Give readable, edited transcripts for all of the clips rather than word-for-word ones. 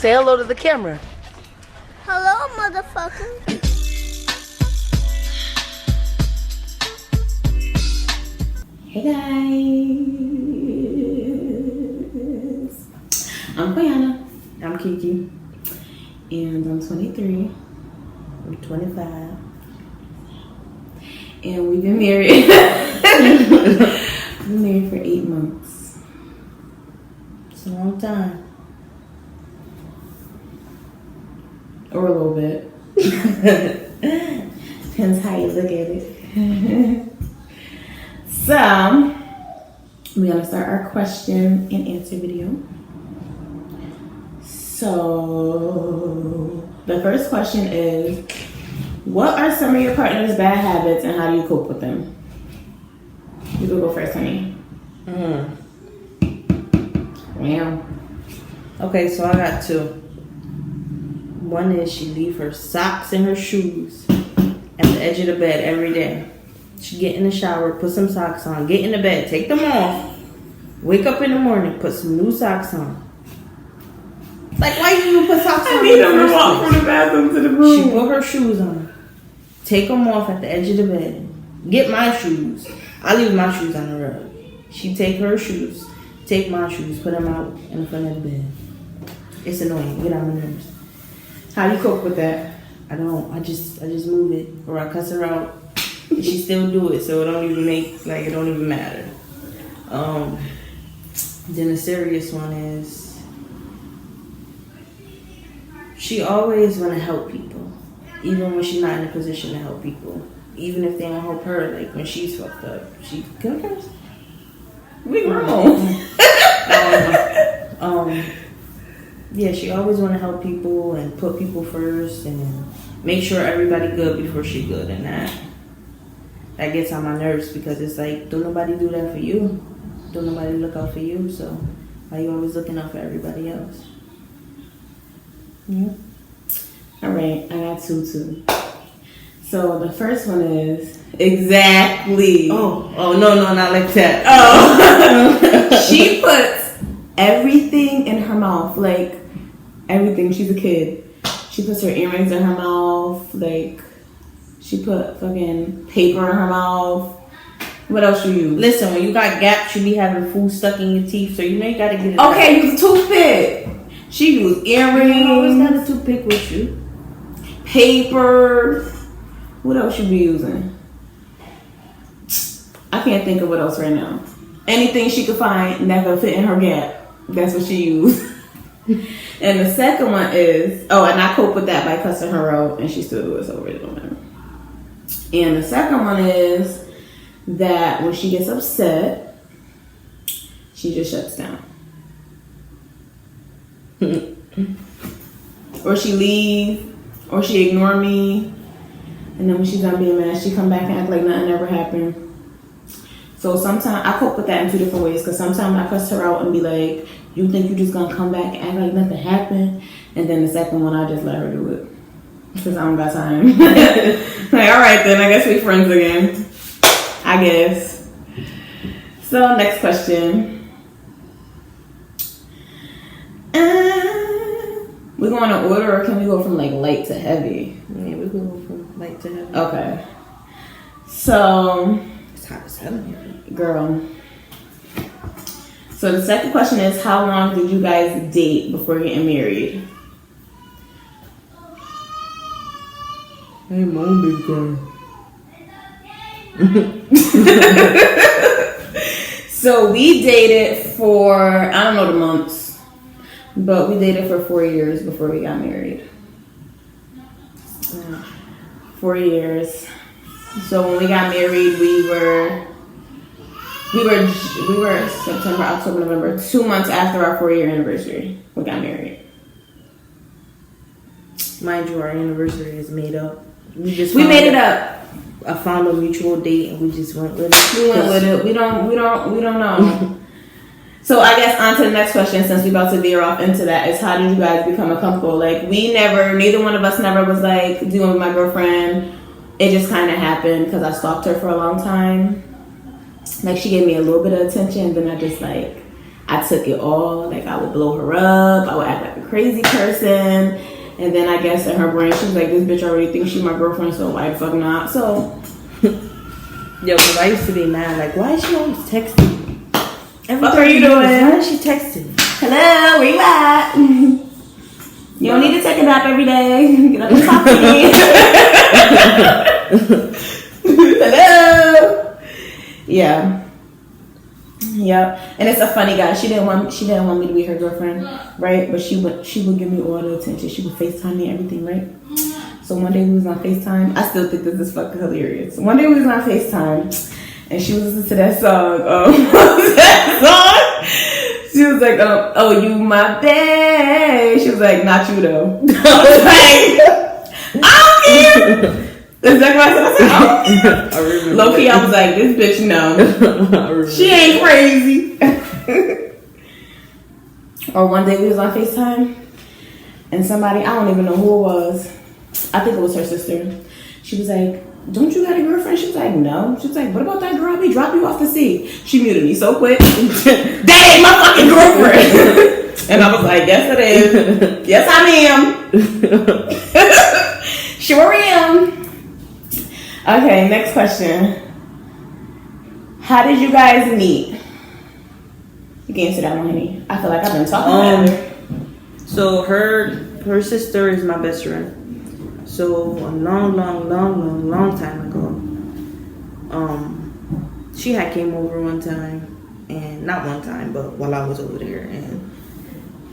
Say hello to the camera. Hello, motherfucker. Hey guys, I'm Brianna. I'm Kiki. And I'm 23. I'm 25. And we've been married. We've been married for 8 months. It's a long time. Or a little bit. Depends how you look at it. So, we're going to start our question and answer video. So, the first question is, what are some of your partner's bad habits and how do you cope with them? You can go first, honey. Wow. Okay, so I got two. One is she leave her socks and her shoes at the edge of the bed every day. She get in the shower, put some socks on, get in the bed, take them off, wake up in the morning, put some new socks on. Like, why you even put socks on? I need them to walk from the bathroom to the room. She put her shoes on, take them off at the edge of the bed, get my shoes. I leave my shoes on the rug. She take her shoes, take my shoes, put them out in the front of the bed. It's annoying. Get on my nerves. How do you cope with that? I don't. I just move it, or I cuss her out. And she still do it, so it don't even matter. Then the serious one is she always want to help people, even when she's not in a position to help people. Even if they don't help her, like when she's fucked up, she can curse. We grown. Yeah, she always want to help people and put people first and make sure everybody good before she good, and that gets on my nerves because it's like, don't nobody do that for you. Don't nobody look out for you, so why you always looking out for everybody else? Yeah. All right, I got two too. So the first one is exactly. Oh no, not like that. Oh, she puts everything in her mouth, like everything. She's a kid. She puts her earrings in her mouth, like she put fucking paper in her mouth. What else you use? Listen, when you got gaps, you be having food stuck in your teeth, so you know you gotta get it. Okay, use a toothpick. She used earrings. You always got a toothpick with you. Paper. What else you be using? I can't think of what else right now. Anything she could find that could fit in her gap. That's what she used. And the second one is, and I cope with that by cussing her out, and she still do it, so it really don't matter. And the second one is that when she gets upset, she just shuts down. Or she leave, or she ignore me, and then when she's done being mad, she come back and act like nothing ever happened. So sometimes I cope with that in two different ways, because sometimes I cuss her out and be like, you think you just gonna come back and act like nothing happened? And then the second one, I just let her do it, because I don't got time. Like, all right then, I guess we friends again, I guess. So next question. We going to order, or can we go from like light to heavy? Yeah, we can go from light to heavy. Okay. So, It's hot as hell in here. girl. So the second question is, how long did you guys date before getting married? Hey, mom, big girl. So we dated for, I don't know the months, but we dated for 4 years before we got married. 4 years. So when we got married, we were September, October, November, 2 months after our 4-year anniversary. We got married. Mind you, our anniversary is made up. We made it up. I found a mutual date and we just went with it. We went with it. We don't know. So I guess on to the next question, since we're about to veer off into that, is how did you guys become a couple? Like, neither one of us never was like, do you want to be my girlfriend? It just kind of happened because I stalked her for a long time. Like, she gave me a little bit of attention, then I just like I took it all. Like, I would blow her up. I would act like a crazy person. And then I guess in her brain, she was like, this bitch already thinks she's my girlfriend, so why the fuck not? So, Yo, because I used to be mad. Like, why is she always texting? what are you doing? Why is she texting? Hello, where you at? You don't need to take a nap every day. Get up and talk to me. Hello. Yeah. Yep. And it's a funny guy. She didn't want me to be her girlfriend, right? But she would give me all the attention. She would FaceTime me and everything, right? So one day we was on FaceTime. I still think this is fucking hilarious. One day we was on FaceTime and she was listening to that song. That song. She was like, oh, you my babe. She was like, not you though. I was like, I don't care. That's exactly what I said. I said, low key, I was like, this bitch, no. She ain't crazy. Or one day we was on FaceTime and somebody, I don't even know who it was. I think it was her sister. She was like, don't you got a girlfriend? She was like, no. She was like, what about that girl? We drop you off to sea. She muted me so quick. That ain't my fucking girlfriend. And I was like, yes it is. Yes I am. Sure am. Okay, next question. How did you guys meet? You can answer that one, honey. I feel like I've been talking about her. So her sister is my best friend. So a long time ago, she had came over one time, and not one time, but while I was over there, and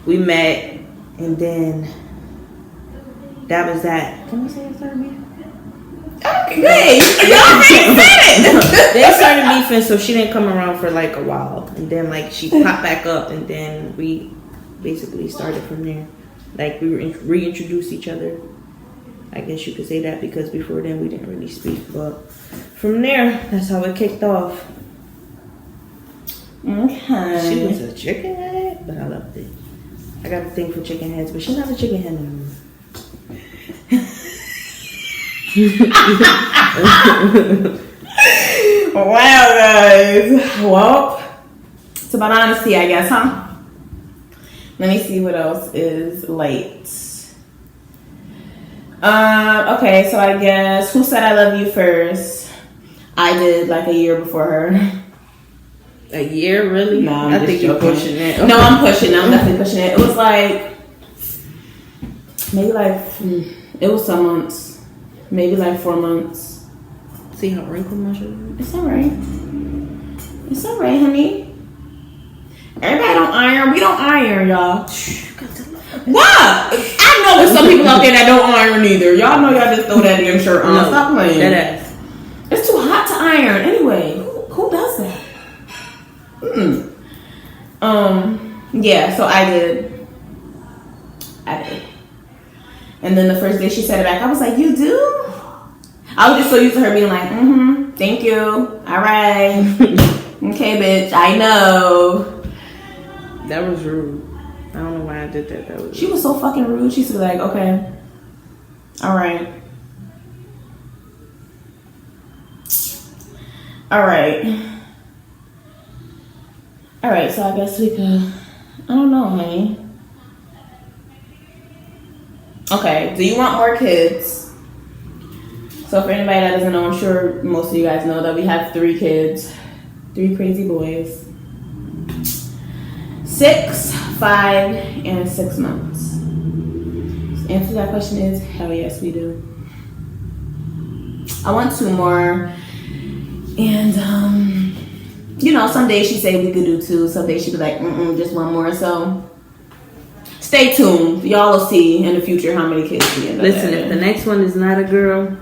we met, and then that was that. Can we say it started beefing? Okay, y'all ain't said it. They started beefing, so she didn't come around for like a while, and then like she popped back up, and then we basically started from there. Like we reintroduced each other. I guess you could say that because before then we didn't really speak, but from there, that's how it kicked off. Okay. She was a chicken head, but I loved it. I got a thing for chicken heads, but she's not a chicken head anymore. Wow, guys. Well, it's about honesty, I guess, huh? Let me see what else is late. Okay, so I guess who said I love you first? I did like a year before her. A year, really? No, I think you're pushing it. No, I'm pushing. I'm definitely pushing it. It was like maybe like it was some months, maybe like 4 months. See how wrinkled my shirt is? It's alright. It's alright, honey. Everybody don't iron. We don't iron, y'all. What? I know there's some people out there that don't iron either. Y'all know y'all just throw that damn shirt on. No, stop playing. That ass. It's too hot to iron. Anyway, who does that? Yeah, so I did. And then the first day she said it back, I was like, you do? I was just so used to her being like, thank you. All right. Okay, bitch, I know. That was rude. I don't know why I did that. She was so fucking rude. She used to be like, okay. All right. All right. All right, so I guess we could, I don't know, honey. Okay, do you want more kids? So for anybody that doesn't know, I'm sure most of you guys know that we have 3 kids. 3 crazy boys. 6, 5, and 6 months. The answer to that question is hell yes, we do. I want 2 more. And you know, some days she say we could do 2, some days she be like, just 1 more. So stay tuned. Y'all will see in the future how many kids we end up Listen, having. if the next one is not a girl,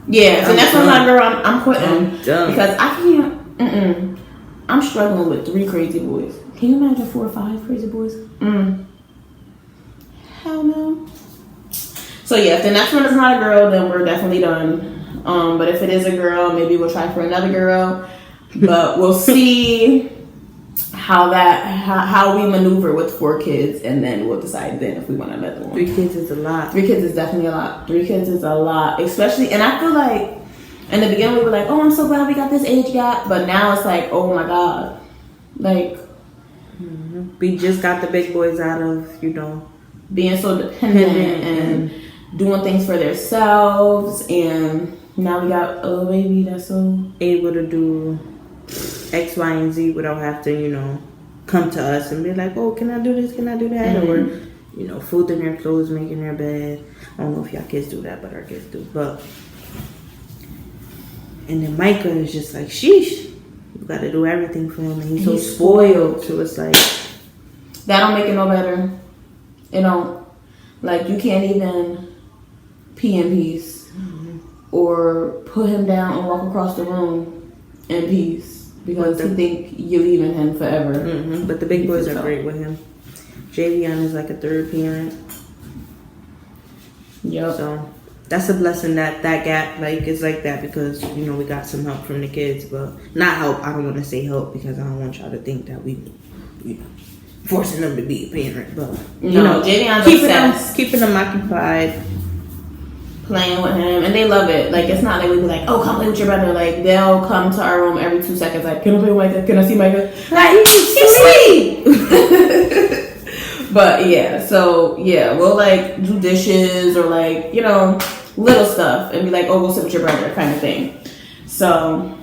yeah, if the next one's not a girl, I'm quitting. I'm done. Because I can't. I'm struggling with 3 crazy boys. Can you imagine 4 or 5 crazy boys? Hell no. So yeah, if the next one is not a girl, then we're definitely done. But if it is a girl, maybe we'll try for another girl. But we'll see how we maneuver with 4 kids, and then we'll decide then if we want another one. 3 kids is a lot. 3 kids is definitely a lot. 3 kids is a lot, especially. And I feel like in the beginning we were like, oh, I'm so glad we got this age gap, but now it's like, oh my god, like We just got the big boys out of, you know, being so dependent and doing things for themselves, and now we got a little baby that's so able to do X, Y, and Z without having to, you know, come to us and be like, oh, can I do this? Can I do that? Or, you know, folding their clothes, making their bed. I don't know if y'all kids do that, but our kids do. But, and then Micah is just like, sheesh, you got to do everything for him. And he's so spoiled. So it's like, that don't make it no better. You know, like you can't even pee in peace or put him down and walk across the room in peace because he think you're leaving him forever. But the big boys are great with him. Javion is like a third parent. Yep. So that's a blessing that gap like is like that, because you know we got some help from the kids, but not help. I don't want to say help because I don't want y'all to think that we, you know, forcing them to be a parent, but you know, Javion's keeping them occupied, playing with him, and they love it. Like it's not like we be like, oh, come play with your brother. Like they'll come to our room every 2 seconds. Like, can I play with Micah? Can I see Micah? Like he's sweet. But yeah, so yeah, we'll like do dishes or like, you know, little stuff and be like, oh, go sit with your brother kind of thing. So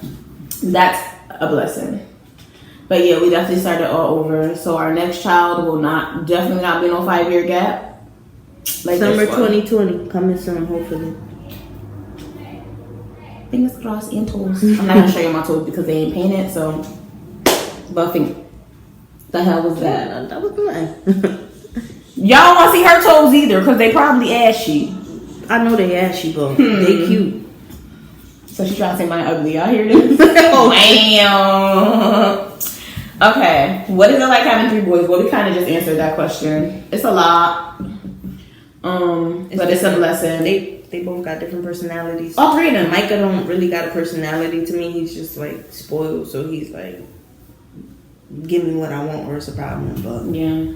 that's a blessing. But yeah, we definitely started all over. So our next child will definitely not be no 5-year gap. Like summer 2020 coming soon, hopefully. Fingers crossed and toes. I'm not gonna show you my toes because they ain't painted. So, but the hell was that? Yeah, that was nice. Y'all want to see her toes either because they probably ashy. I know they ashy, but they cute. So she trying to say mine ugly. Y'all hear this? Wow. Okay, what is it like having 3 boys? Well, we kind of just answered that question. It's a lot, but it's a blessing. They both got different personalities. All 3 of them. Micah don't really got a personality to me. He's just like spoiled, so he's like, give me what I want or it's a problem. But yeah,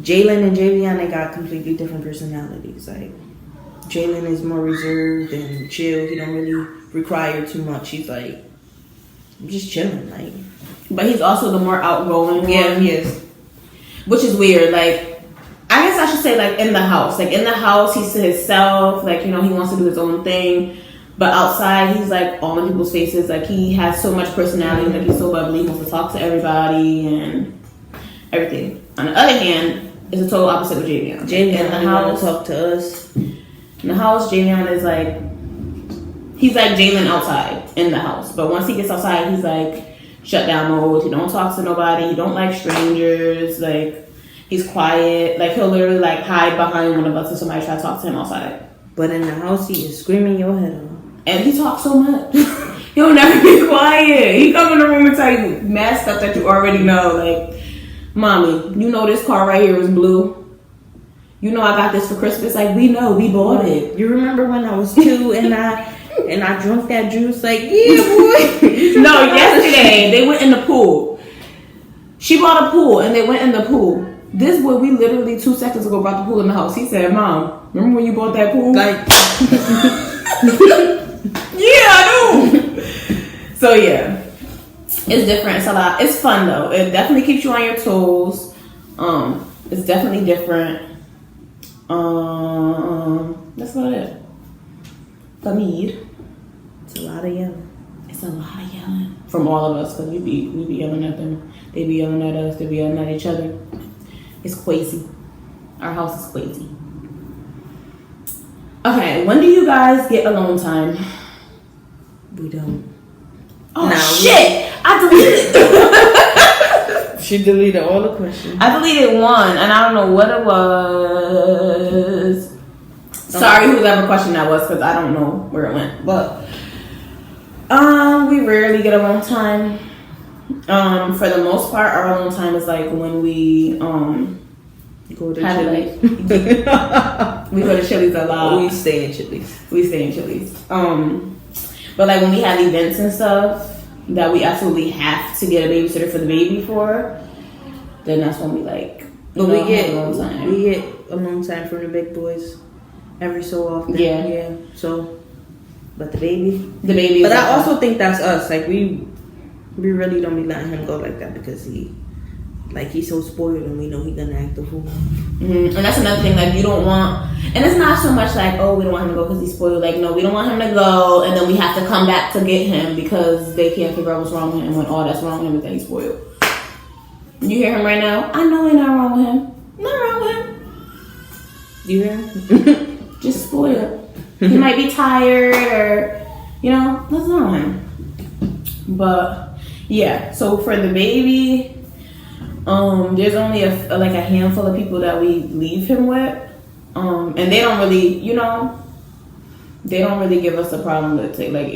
Jalen and Javion, they got completely different personalities. Like Jalen is more reserved and chill. He don't really require too much. He's like just chilling, like. But he's also the more outgoing one. Yeah, he is. Which is weird. Like, I guess I should say like in the house. Like in the house, he's to himself. Like, you know, he wants to do his own thing. But outside, he's like all in people's faces. Like he has so much personality. Like he's so bubbly. He wants to talk to everybody and everything. On the other hand, it's a total opposite with Javion. Javion in the house, talk to us. In the house, Javion is like, he's like Jalen outside in the house. But once he gets outside, he's like shut down mode. He don't talk to nobody. He don't like strangers. Like he's quiet. Like he'll literally like hide behind one of us if somebody try to talk to him outside. But in the house, he is screaming your head off. And he talks so much. He'll never be quiet. He come in the room and tell you mad stuff that you already know. Like, mommy, you know this car right here is blue. You know I got this for Christmas. Like, we know, we bought it. You remember when I was 2 and I drank that juice? Like, yeah, boy. No, yesterday they went in the pool. She bought a pool and they went in the pool. This boy, we literally 2 seconds ago brought the pool in the house. He said, Mom, remember when you bought that pool? Like, yeah, I do. So yeah, it's different. It's a lot. It's fun though. It definitely keeps you on your toes. It's definitely different. That's about it. Famid. it's a lot of yelling. It's a lot of yelling from all of us because we be yelling at them. They be yelling at us. They be yelling at each other. It's crazy. Our house is crazy. Okay, when do you guys get alone time? We don't. Oh Nah, shit! I deleted. She deleted all the questions. I deleted one, and I don't know what it was. Sorry, whoever question that was, because I don't know where it went. But we rarely get alone time. For the most part, our alone time is like when we Go to have Chili's. like we go to Chili's a lot. We stay in Chili's. We stay in Chili's. But like when we have events and stuff that we absolutely have to get a babysitter for the baby for, then that's when we like. But we get alone time from the big boys every so often. Yeah. So, but the baby. But I also think that's us. Like we really don't be letting him go like that because he Like, he's so spoiled and we know he's gonna act a fool. And that's another thing, like, you don't want, and it's not so much like, oh, we don't want him to go because he's spoiled. Like, no, we don't want him to go, and then we have to come back to get him because they can't figure out what's wrong with him when all that's wrong with him is that he's spoiled. You hear him right now? I know ain't nothing wrong with him. Nothing wrong with him. You hear him? Just spoiled. He might be tired or, you know, nothing wrong with him. But, yeah, so for the baby, there's only a handful of people that we leave him with, and they don't really, you know, they don't really give us a problem to take. Like,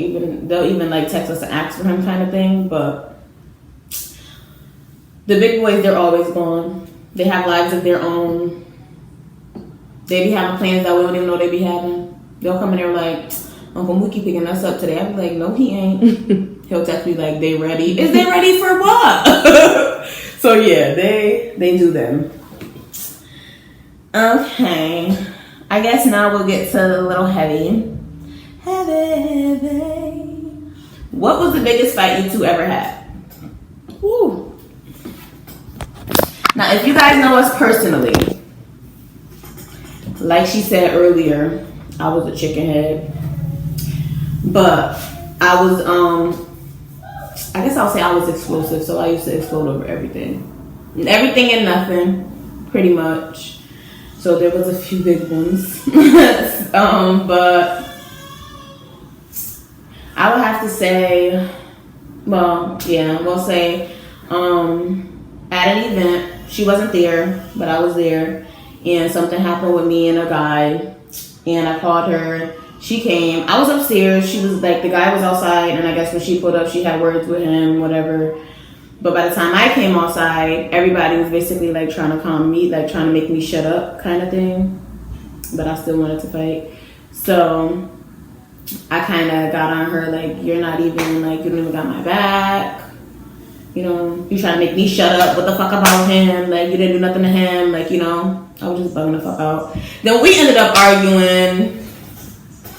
they'll even like text us to ask for him, kind of thing. But the big boys, they're always gone. They have lives of their own. They be having plans that we don't even know they be having. They'll come in there like, Uncle Mookie picking us up today. I'll be like, no, he ain't. He'll text me like, they ready? Is they ready for what? So yeah, they do them. Okay, I guess now we'll get to a little heavy. Heavy. What was the biggest fight you two ever had? Woo. Now, if you guys know us personally, like she said earlier, I was a chicken head, but I was I guess I'll say I was explosive, so I used to explode over everything. Everything and nothing, pretty much. So there was a few big ones. But I would have to say, we'll say at an event, she wasn't there, but I was there, and something happened with me and a guy, and I called her. She came. I was upstairs. She was like, the guy was outside, and I guess when she pulled up, she had words with him, whatever. But by the time I came outside, everybody was basically like trying to calm me, like trying to make me shut up, kind of thing. But I still wanted to fight. So I kind of got on her like, you're not even like, you don't even got my back. You know, you trying to make me shut up. What the fuck about him? Like, you didn't do nothing to him. Like, you know, I was just bugging the fuck out. Then we ended up arguing.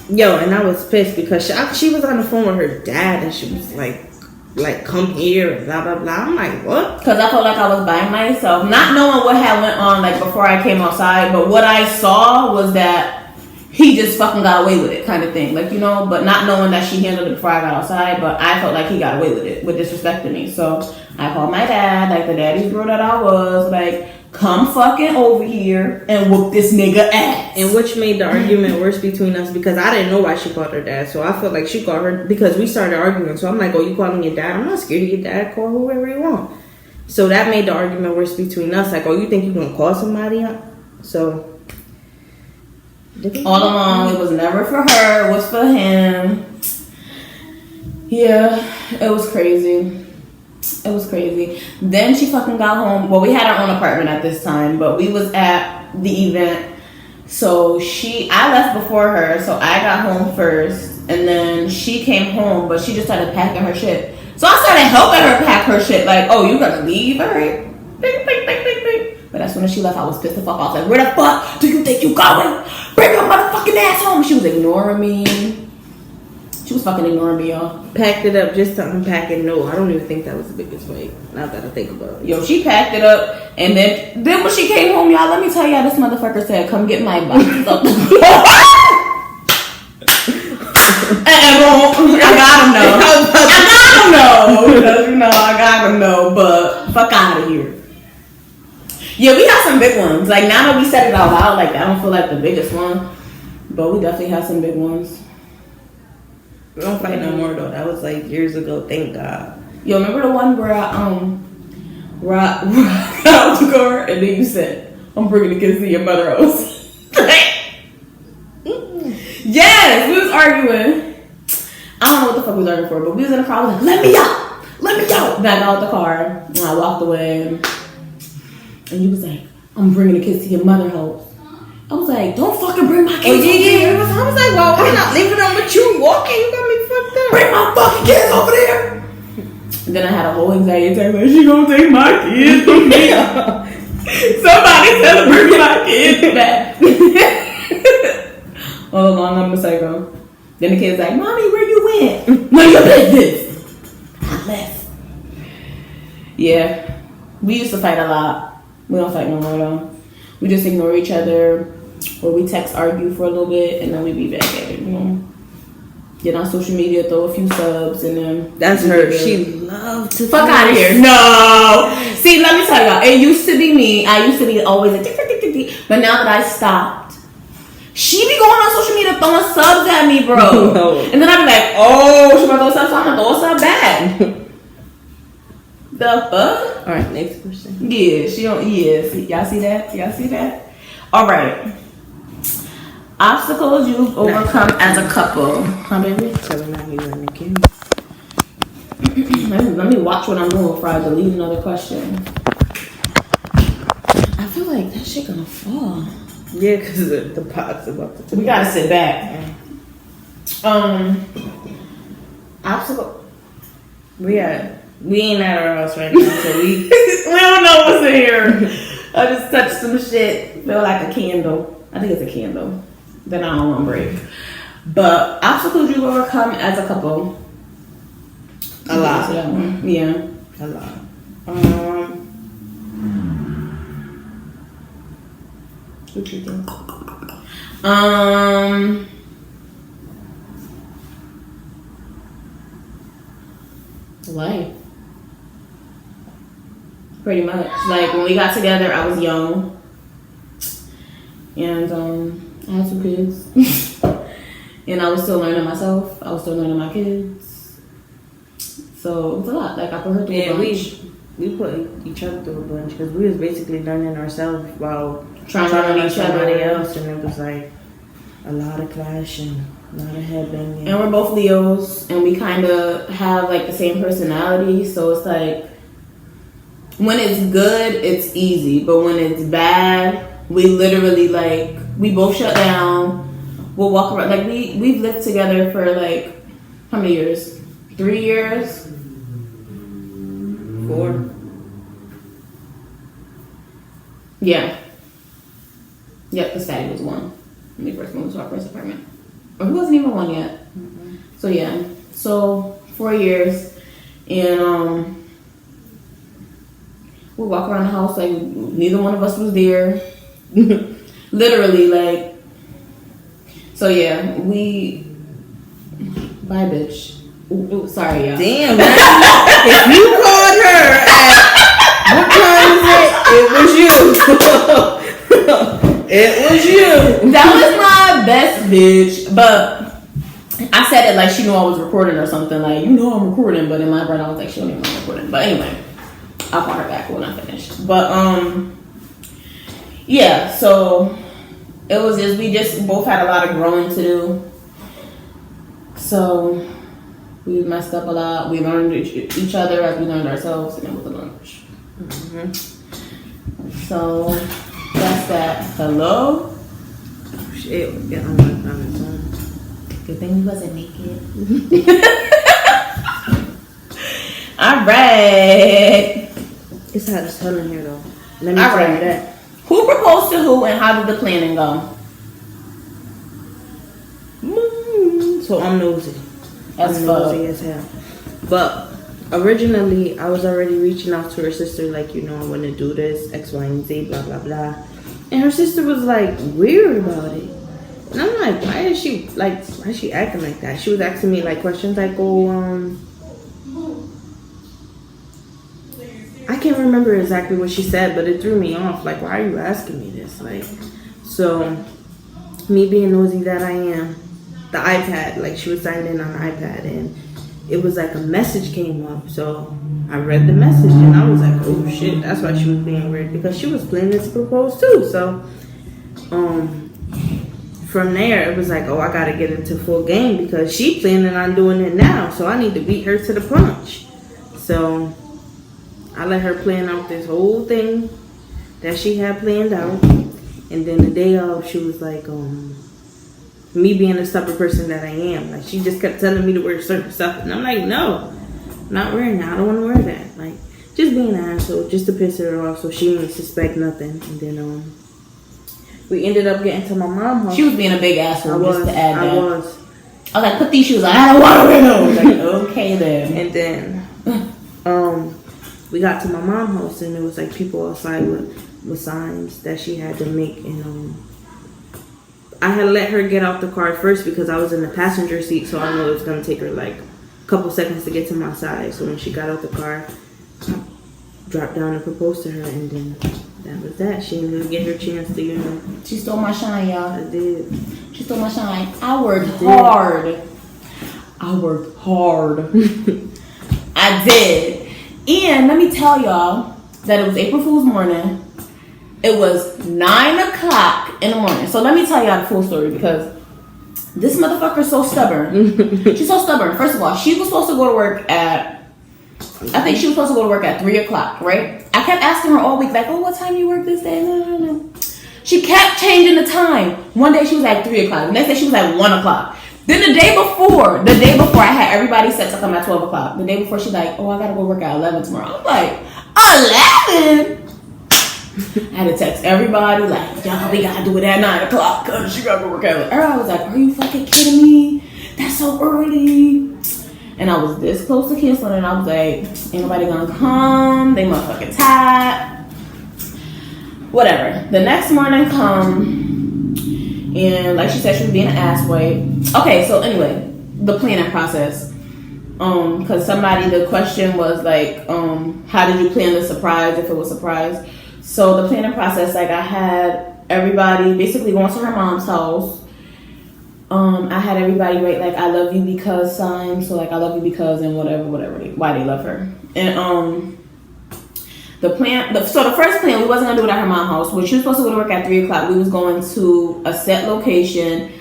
Yo, and I was pissed because she was on the phone with her dad and she was like come here and blah blah blah. I'm like, what? Because I felt like I was by myself, not knowing what had went on like before I came outside. But what I saw was that he just fucking got away with it, kind of thing. Like, you know, but not knowing that she handled it before I got outside. But I felt like he got away with it, with disrespecting me. So I called my dad, like the daddy's girl that I was, like, come fucking over here and whoop this nigga ass. And which made the argument worse between us because I didn't know why she called her dad. So I felt like she called her because we started arguing. So I'm like, oh, you calling your dad? I'm not scared of your dad. Call whoever you want. So that made the argument worse between us. Like, oh, you think you're going to call somebody up? So all along, it was never for her. It was for him. Yeah, it was crazy. It was crazy. Then she fucking got home. Well, we had our own apartment at this time, but we was at the event. So I left before her, so I got home first, and then she came home, but she just started packing her shit. So I started helping her pack her shit, like, oh, you gonna leave? All right. Bing, bing, bing, bing, bing. But as soon as she left, I was pissed the fuck off. Like, where the fuck do you think you going? Bring your motherfucking ass home. She was ignoring me. She was fucking ignoring me, y'all. Packed it up just to unpack it. No, I don't even think that was the biggest fight. Now that I think about it. Yo, she packed it up, and then when she came home, y'all, let me tell y'all, this motherfucker said, come get my boxes up the floor. I got him though. I got him though, but fuck out of here. Yeah, we have some big ones. Like, now that we said it out loud, like, I don't feel like the biggest one, but we definitely have some big ones. We don't fight no more though. That was like years ago. Thank God. Yo, remember the one where I got out the car and then you said, I'm bringing the kids to your mother house. Yes, we was arguing. I don't know what the fuck we was arguing for, but we was in the car. I was like, let me out. Then I got out the car and I walked away. And you was like, I'm bringing the kids to your mother house. I was like, don't fucking bring my kids over there. I was like, well, I'm not leaving them with you walking. You got me fucked up. Bring my fucking kids over there. And then I had a whole anxiety attack. Like, she gonna take my kids from me. Somebody tell her bring my kids back. All along, I'm a psycho. Then the kid's like, Mommy, where you went? None of your business. I left. Yeah. We used to fight a lot. We don't fight no more though. We just ignore each other, or we text, argue for a little bit, and then we be back at it. You know. Get on social media, throw a few subs, and then That's her. She loved to fuck out of here. No. See, let me tell y'all. It used to be me. I used to be always like, tick, tick, tick, tick, tick. But now that I stopped, she be going on social media throwing subs at me, bro. No. And then I be like, oh, she about to throw subs, so I'm gonna throw a sub back. The fuck? All right, next question. Yeah, she don't. Yeah, see, y'all see that? Y'all see that? All right. Obstacles you've overcome as a couple. Huh, baby? 7 you in the game. Let me watch what I'm doing before I delete another question. I feel like that shit gonna fall. Yeah, because the pot's about to. We gotta sit back. Obstacle. We ain't at our house right now, so we We don't know what's in here. I just touched some shit. Feel like a candle. I think it's a candle. Then I don't want to break. But obstacles you overcome as a couple. A lot. Yeah. A lot. What you think? Life. Pretty much. Like when we got together, I was young, and I had 2 kids, and I was still learning myself. I was still learning my kids, so it was a lot. Like I put her through a bunch. We put each other through a bunch because we was basically learning ourselves while Trying to learn each somebody other. else, and it was like a lot of clash and a lot of headbanging. And we're both Leos, and we kind of have like the same personality, so it's like when it's good, it's easy, but when it's bad, we literally like we both shut down. We'll walk around like we've lived together for like how many years? 3 years? 4? Yeah. Yep, because Fatty was 1 when we first moved to our first apartment. Or he wasn't even 1 yet. Mm-hmm. So yeah. So 4 years, and we'll walk around the house like neither one of us was there. Literally, like. So yeah, we. Bye, bitch. Ooh, sorry, y'all. Damn, man. If you called her at what time is it? It was you. It was you. That was my best bitch, but I said it like she knew I was recording or something. Like, you know I'm recording, but in my brain I was like, she don't even know I'm recording. But anyway, I'll call her back when I finish. But yeah. So it was just we just both had a lot of growing to do. So we messed up a lot. We learned each other as we learned ourselves, and it was a lunch. Mm-hmm. So that's that. Hello? Shit, we're getting on my phone. Good thing we wasn't naked. Alright. It's hot as hell in here, though. Let me tell you that. Who proposed to who and how did the planning go? So I'm nosy. As I'm fuck. nosy as hell. But originally, I was already reaching out to her sister, like, you know, I want to do this, X, Y, and Z, blah, blah, blah. And her sister was, like, weird about it. And I'm like, why is she acting like that? She was asking me, like, questions like, I can't remember exactly what she said, but it threw me off. Like, why are you asking me this? Like, so, me being nosy that I am, the iPad, like, she was signed in on the iPad, and it was like a message came up. So I read the message, and I was like, oh shit, that's why she was being weird, because she was planning to propose too. So from there, it was like, oh, I gotta get into full game, because she planning on doing it now, so I need to beat her to the punch. So I let her plan out this whole thing that she had planned out, and then the day of, she was like, me being the stubborn person that I am, like, she just kept telling me to wear certain stuff, and I'm like, no, I'm not wearing that. I don't want to wear that. Like, just being an asshole, just to piss her off, so she wouldn't suspect nothing. And then we ended up getting to my mom's house. She was being a big asshole. I Just to add that. I was like, put these shoes on. I don't want to wear those. Like, okay then. And then we got to my mom's house and there was like people outside with signs that she had to make, and I had let her get out the car first because I was in the passenger seat, so I know it was gonna take her like a couple seconds to get to my side. So when she got out the car, I dropped down and proposed to her, and then that was that. She didn't even get her chance to, you know. She stole my shine, y'all. I did. She stole my shine. I worked hard. I did. And let me tell y'all that it was April Fool's morning. It was 9 o'clock in the morning. So let me tell y'all the full story because this motherfucker's so stubborn. She's so stubborn. First of all, she was supposed to go to work at, I think she was supposed to go to work at 3 o'clock, right? I kept asking her all week, like, oh, what time you work this day? No. She kept changing the time. One day she was at 3 o'clock. The next day she was at 1 o'clock. Then the day before, I had everybody set to come at 12 o'clock. The day before, she's like, oh, I gotta go work at 11 tomorrow. I'm like, 11? I had to text everybody, like, y'all, we gotta do it at 9 o'clock because she gotta go work at 11. I was like, are you fucking kidding me? That's so early. And I was this close to canceling, and I was like, ain't nobody gonna come. They motherfucking tired. Whatever. The next morning come, and like she said, she was being an ass wipe. Okay, so anyway, the planning process. Because the question was like, how did you plan the surprise if it was a surprise? So the planning process, like I had everybody basically going to her mom's house. I had everybody write like I love you because sign, so like I love you because and whatever, why they love her. And the first plan, we wasn't gonna do it at her mom's house. When she was supposed to go to work at 3 o'clock, we was going to a set location,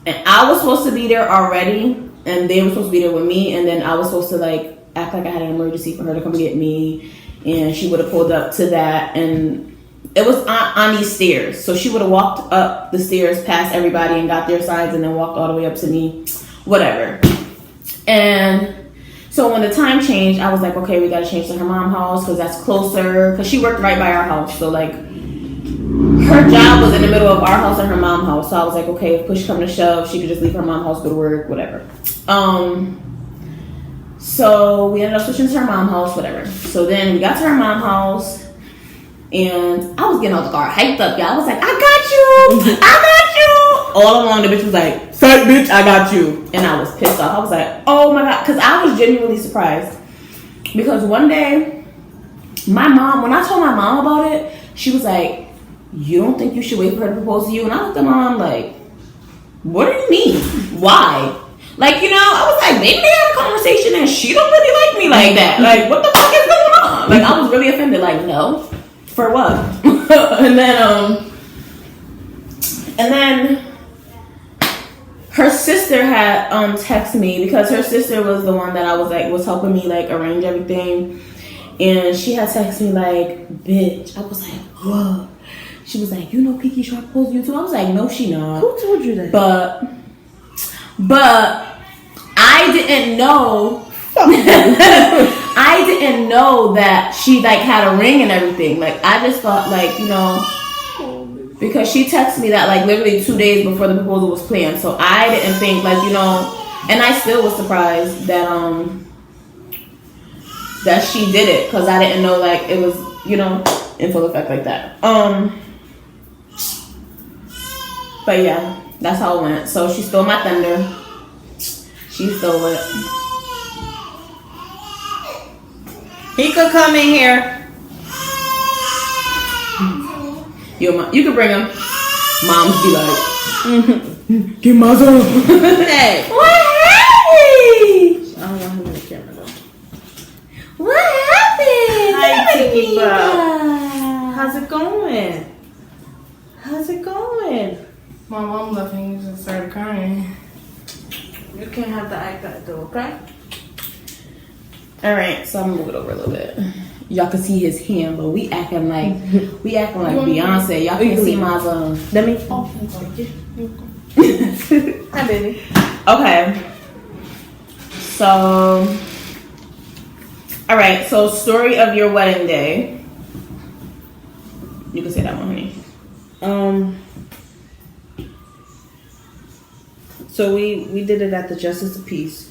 and I was supposed to be there already, and they were supposed to be there with me, and then I was supposed to like act like I had an emergency for her to come get me, and she would have pulled up to that, and it was on these stairs. So she would have walked up the stairs past everybody and got their signs and then walked all the way up to me, whatever. And so when the time changed, I was like, okay, we got to change to her mom's house because that's closer. Because she worked right by our house. So like her job was in the middle of our house and her mom's house. So I was like, okay, if push come to shove, she could just leave her mom's house, go to work, whatever. So we ended up switching to her mom's house, whatever. So then we got to her mom's house. And I was getting out the car hyped up, y'all. I was like, I got you. All along, the bitch was like, fat bitch, I got you. And I was pissed off. I was like, oh my God. Because I was genuinely surprised. Because one day, my mom, when I told my mom about it, she was like, you don't think you should wait for her to propose to you? And I looked at my mom like, what do you mean? Why? Like, you know, I was like, maybe they had a conversation and she don't really like me like that. Like, what the fuck is going on? Like, I was really offended. Like, no. For what? and then her sister had texted me because her sister was the one that I was like was helping me like arrange everything, and she had texted me like, bitch. I was like, whoa. She was like, you know Kiki tried to propose to you too? I was like, no, she not. Who told you that? But I didn't know. I didn't know that she like had a ring and everything. Like I just thought like, you know, because she texted me that like literally 2 days before the proposal was planned. So I didn't think like, you know, and I still was surprised that that she did it because I didn't know like it was, you know, in full effect like that. But yeah, that's how it went. So she stole my thunder. She stole it. He could come in here. You could bring him. Moms be like, get my son. Hey. What happened? I don't want him in the camera though. What happened? Hi, Tiki Bub. How's it going? How's it going? My mom left and he just started crying. You can't have the iPad though, okay? All right, so I'm gonna move it over a little bit. Y'all can see his hand, but we acting like Beyonce. Y'all can't see my son. Let me. Oh, thank you. Hi, baby. Okay. So, all right. So, story of your wedding day. You can say that one, honey. So we did it at the Justice of Peace.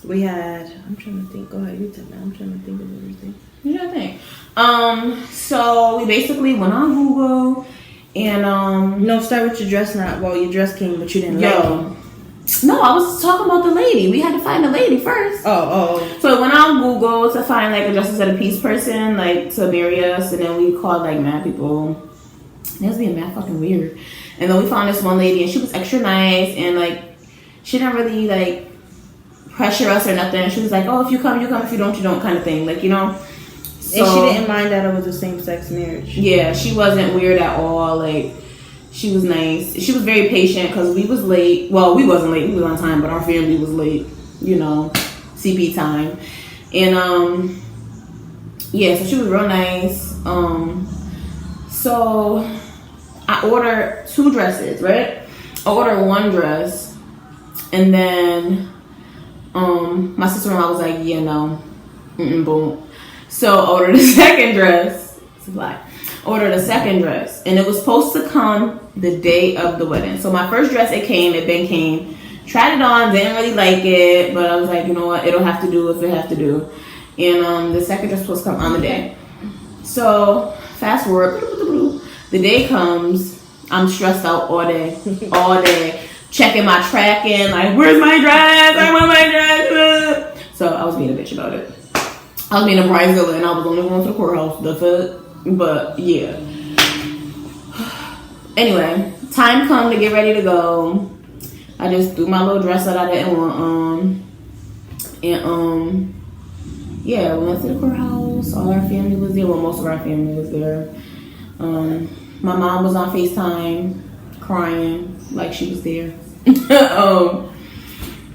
We had. I'm trying to think. Go ahead, you tell me. I'm trying to think of everything. What do you think? So we basically went on Google and No, start with your dress. Not well. Your dress came, but you didn't like it. No, I was talking about the lady. We had to find the lady first. Oh. So I went on Google to find like a justice of the peace person, like to marry us, and then we called like mad people. It was being mad fucking weird. And then we found this one lady, and she was extra nice, and like she didn't really like pressure us or nothing. She was like, "Oh, if you come, you come. If you don't, you don't," kind of thing. Like, you know. So, and she didn't mind that it was a same-sex marriage. Yeah, she wasn't weird at all. Like. She was nice. She was very patient because we was late. Well, we wasn't late. We was on time, but our family was late. You know, CP time. And yeah, so she was real nice. So I ordered 2 dresses, right? I ordered 1 dress, and then my sister-in-law was like, "Yeah, no, boom." So I ordered a second dress. It's black. Ordered a second dress, and it was supposed to come the day of the wedding. So my first dress, it came. Tried it on, didn't really like it, but I was like, you know what, it'll have to do if it have to do. And the second dress was supposed to come on the day. So fast forward, the day comes. I'm stressed out all day, checking my tracking, like, where's my dress? I want my dress. So I was being a bitch about it. I was being a bridezilla, and I was only going to the courthouse. The fuck. But yeah. Anyway, time come to get ready to go. I just threw my little dress that I didn't want and yeah, we went to the courthouse. All our family was there. Well, most of our family was there. My mom was on FaceTime crying like she was there.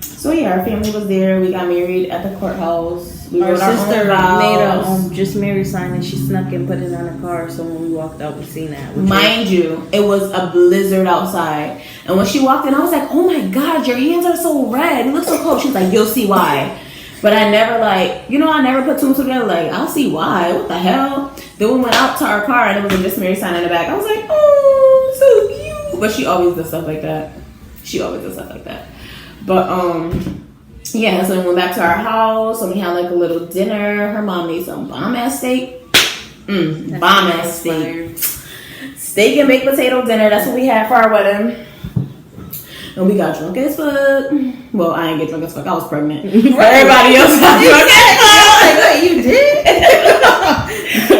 So yeah, our family was there. We got married at the courthouse. Our sister made a just married sign, and she snuck and put it on her car. So when we walked out, we seen that. Mind you, it was a blizzard outside, and when she walked in, I was like, "Oh my god, your hands are so red. You look so cold." She was like, "You'll see why." But I never I never put 2 and 2 together. Like, I'll see why. What the hell? Then we went out to our car, and it was a just married sign in the back. I was like, "Oh, so cute." But she always does stuff like that. But yeah, so we went back to our house and we had like a little dinner. Her mom made some bomb ass steak. Bomb ass steak. Steak and baked potato dinner. That's what we had for our wedding. And we got drunk as fuck. Well, I didn't get drunk as fuck. I was pregnant. Everybody else got drunk as fuck. Wait, you did?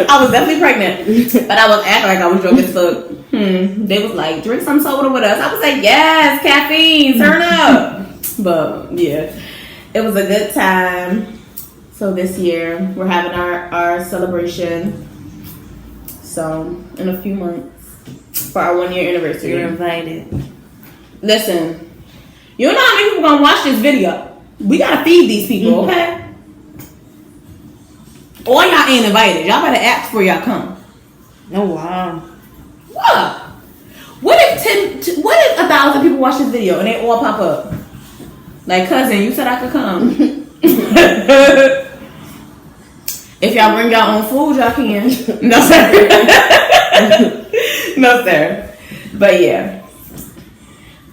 I was definitely pregnant. But I was acting like I was drunk as fuck. They was like, drink some soda with us. I was like, yes, caffeine, turn up. But yeah, it was a good time. So this year we're having our celebration. So in a few months for our 1-year anniversary. You're invited. Listen, you know how many people gonna watch this video? We gotta feed these people, okay? Or y'all ain't invited. Y'all better ask before y'all come. Oh wow. What? What if 1,000 people watch this video and they all pop up? Like, cousin, you said I could come. If y'all bring your own food, y'all can. No, sir. No, sir. But yeah.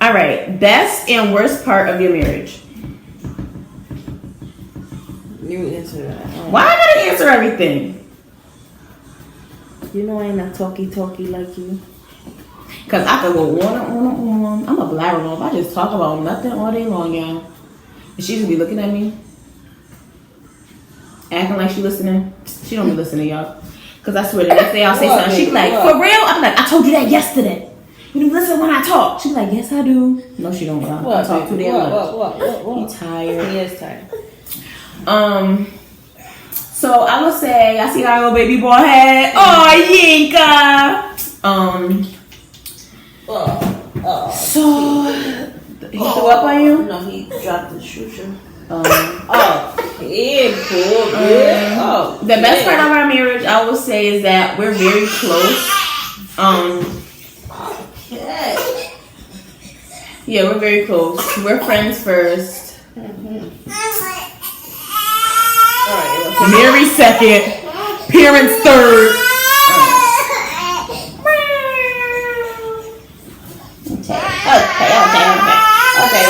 All right. Best and worst part of your marriage. You answer that. Why I gotta answer everything? You know I ain't not talky like you. Cause I could go on. I'm a blabbermouth. I just talk about nothing all day long, y'all. And she just be looking at me, acting like she listening. She don't be listening, y'all. Cause I swear the next day I'll say something. She be like, for real? I'm like, I told you that yesterday. You don't listen when I talk. She be like, yes I do. No, she don't. I talk too damn much. What? He tired. He is tired. So I would say I see our little baby boy head. Oh, Yinka. So he threw up on you? No, he dropped the shoo. The best part of our marriage, I would say, is that we're very close. Yeah, we're very close. We're friends first. Mary second, parents third. Okay.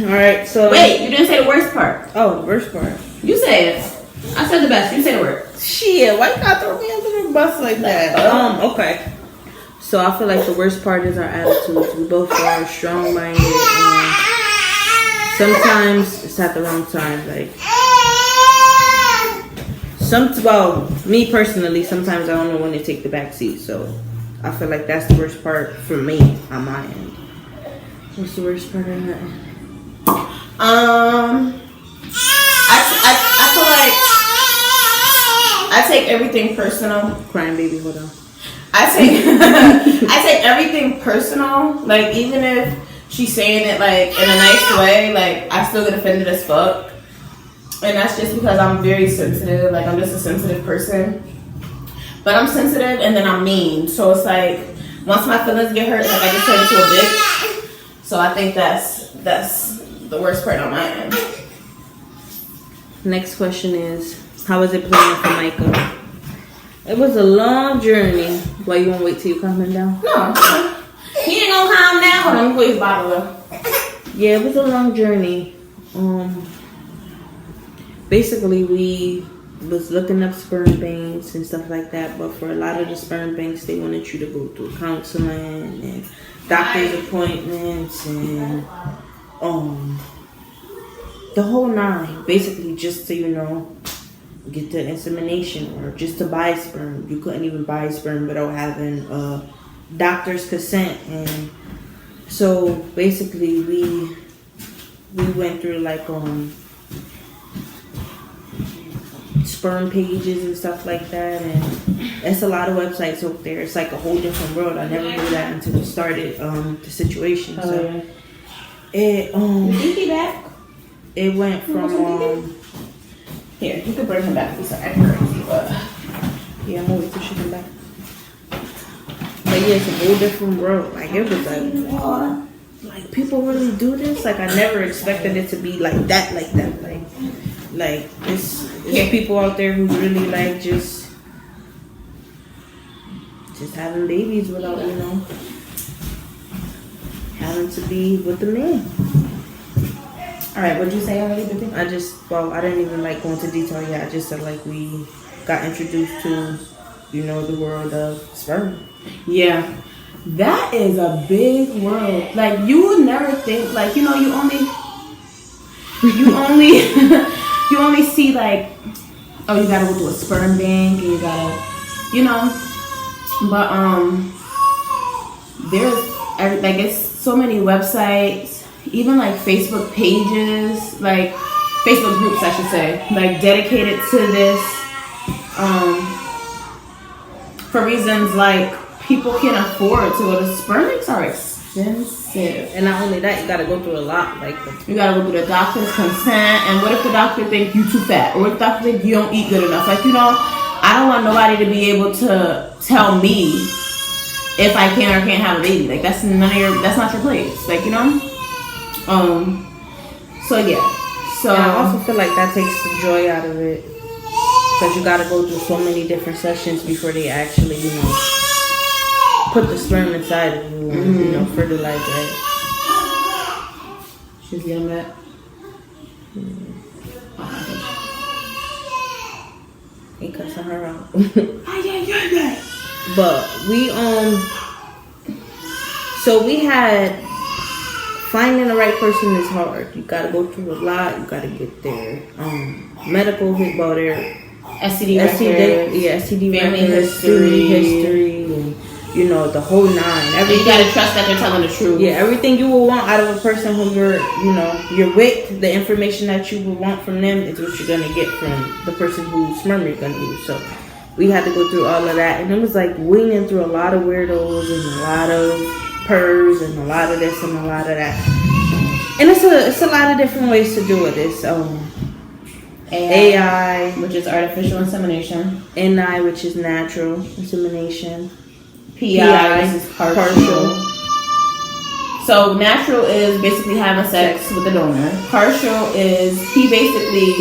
All right, so Wait, you didn't say the worst part. Oh, the worst part. You say it. I said the best. You say the word. Shit, why you gotta throw me under the bus like that? Okay. So I feel like the worst part is our attitudes. We both are strong-minded, and sometimes it's at the wrong time. Like me personally, sometimes I don't know when to take the back seat. So I feel like that's the worst part for me on my end. What's the worst part of that? I feel like I take everything personal. Crying baby, hold on. I take everything personal. Like, even if she's saying it like in a nice way, like I still get offended as fuck. And that's just because I'm very sensitive. Like, I'm just a sensitive person. But I'm sensitive and then I'm mean. So it's like once my feelings get hurt, like I just turn into a bitch. So I think that's the worst part on my end. Next question is, how was it playing for Michael? It was a long journey. Why, you won't wait till you calm down? No. He ain't gonna calm down. Hold on, let me put his bottle up. Yeah, it was a long journey. Basically, we was looking up sperm banks and stuff like that, but for a lot of the sperm banks, they wanted you to go through counseling and doctor's appointments and the whole nine. Basically, just to, get the insemination or just to buy sperm. You couldn't even buy sperm without having a doctor's consent. And so basically we went through like sperm pages and stuff like that, and it's a lot of websites out there. It's like a whole different world. I never knew that until we started the situation. So it went from here, you could bring him back. He's acting crazy, but yeah, I'm gonna wait till she come back. But yeah, it's a whole different world. Like, it was like, like people really do this. Like, I never expected it to be like that. Like it's people out there who really like just having babies without having to be with the man. All right, what'd you say already? I didn't even go into detail yet. I just said we got introduced to, the world of sperm. Yeah, that is a big world. Like, you would never think, you only see oh, you gotta go to a sperm bank and you gotta, but there's it's so many websites. Even Facebook pages, Facebook groups, I should say, dedicated to this, for reasons people can't afford to go to sperm banks are expensive. And not only that, you gotta go through a lot. You gotta go through the doctor's consent, and what if the doctor think you too fat, or what if the doctor think you don't eat good enough? I don't want nobody to be able to tell me if I can or can't have a baby. That's not your place. So yeah. So I also feel like that takes the joy out of it, because you gotta go through so many different sessions before they actually, put the sperm inside of you and, fertilize it. She's getting that. He cussing her out. But we had, finding the right person is hard. You gotta go through a lot. You gotta get their medical their STD records, family history, and the whole nine. Everything. You gotta trust that they're telling the truth. Yeah, everything you will want out of a person who you're with, the information that you will want from them is what you're gonna get from the person whose sperm you're gonna use. So we had to go through all of that, and it was weaning through a lot of weirdos and a lot of purrs and a lot of this and a lot of that. And it's a lot of different ways to do it. It's AI, which is artificial insemination. NI, which is natural insemination. PI, which is partial. So natural is basically having sex with the donor. Partial is he basically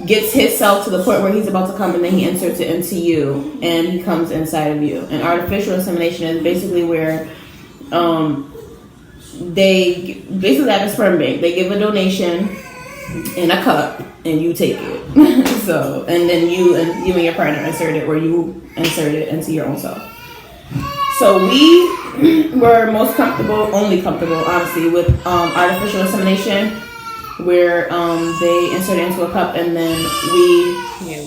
gets his cell to the point where he's about to come, and then he inserts it into you and he comes inside of you. And artificial insemination is basically where they basically at the sperm bank, they give a donation in a cup and you take it. So, and then you and your partner insert it, or you insert it into your own self. So we were only comfortable, honestly, with artificial insemination, where they insert it into a cup and then we. Yeah.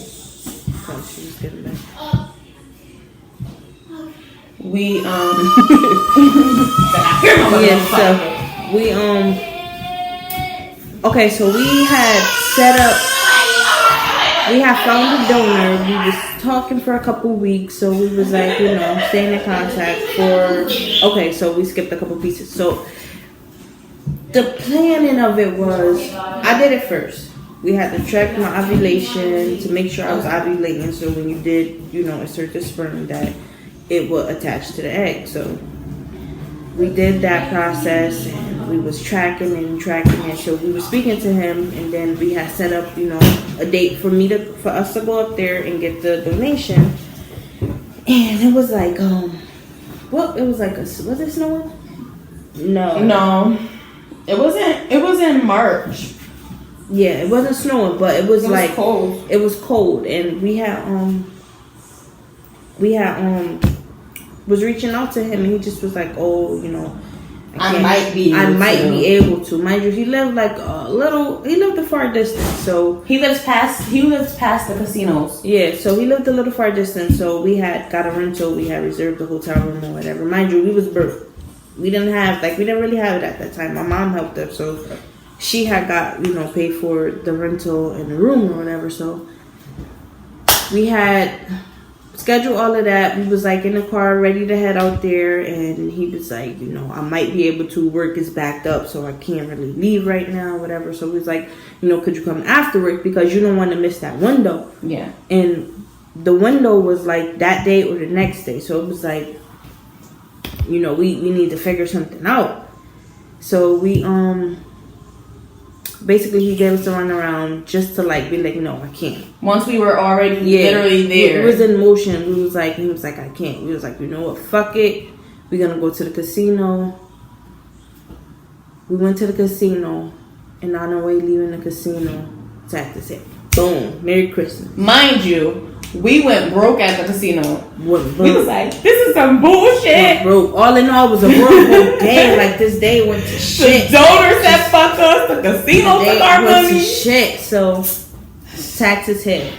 Oh, she's getting back. We okay, so we had set up, we had found a donor. We was talking for a couple weeks, so we was like, staying in contact so we skipped a couple pieces. So the planning of it was, I did it first. We had to track my ovulation to make sure I was ovulating, so when you did, insert the sperm, that it would attach to the egg. So we did that process, and we was tracking it. So we were speaking to him, and then we had set up, a date for us to go up there and get the donation. And it was like, was it snowing? No, it wasn't. It was in March. Yeah, it wasn't snowing, but it was like cold. It was cold, and we had was reaching out to him, and he just was like, I might be able to. Mind you, he lived a far distance, so he lives past the casinos. Yeah, so he lived a little far distance, so we had got a rental, we had reserved the hotel room or whatever. Mind you, we was broke. We didn't really have it at that time. My mom helped us, so she had got, paid for the rental and the room or whatever. So we had scheduled all of that. We was like in the car ready to head out there, and he was like, I might be able to, work is backed up, so I can't really leave right now, whatever. So we was like, could you come after work, because you don't want to miss that window. Yeah. And the window was like that day or the next day. So it was like, we need to figure something out. So we basically he gave us a run around just to be like, no, I can't. Once we were already literally there. It was in motion. He was like, I can't. We was like, you know what, fuck it. We're gonna go to the casino. We went to the casino, and on our way leaving the casino, Tactus said, boom, Merry Christmas. Mind you, we went broke at the casino. We was like, this is some bullshit. Went broke. All in all, it was a horrible day. Like, this day went to shit. The donors said fuck us. The casino took our money. To shit. So taxes hit.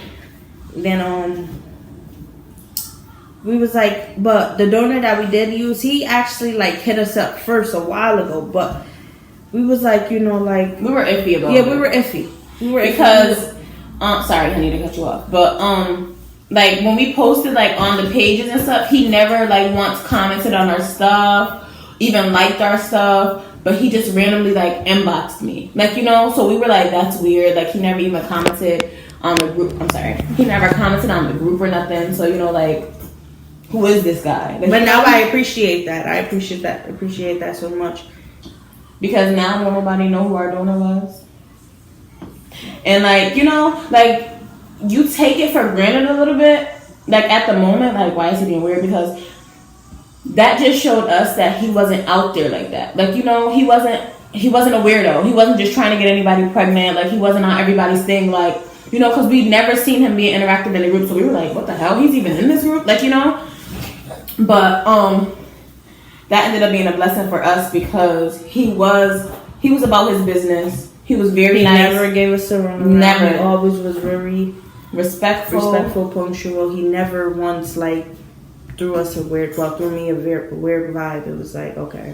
Then we was like, but the donor that we did use, he actually hit us up first a while ago. But we was like, we were iffy about it. Yeah, we were iffy. Because sorry, honey, to cut you off, but when we posted on the pages and stuff, he never once commented on our stuff, even liked our stuff, but he just randomly inboxed me, so we were like, that's weird. He never even commented on the group. I'm sorry, he never commented on the group or nothing. So who is this guy? But now I appreciate that. I appreciate that so much, because now nobody know who our donor was, and you take it for granted a little bit, at the moment, why is he being weird? Because that just showed us that he wasn't out there like that. He wasn't a weirdo. He wasn't just trying to get anybody pregnant. He wasn't on everybody's thing. Because we'd never seen him being interactive in the group, so we were like, what the hell? He's even in this group, But that ended up being a blessing for us, because he was about his business. He was very nice. He never gave us a run. Never. He always was very respectful, punctual. He never once threw us a weird vibe. It was okay,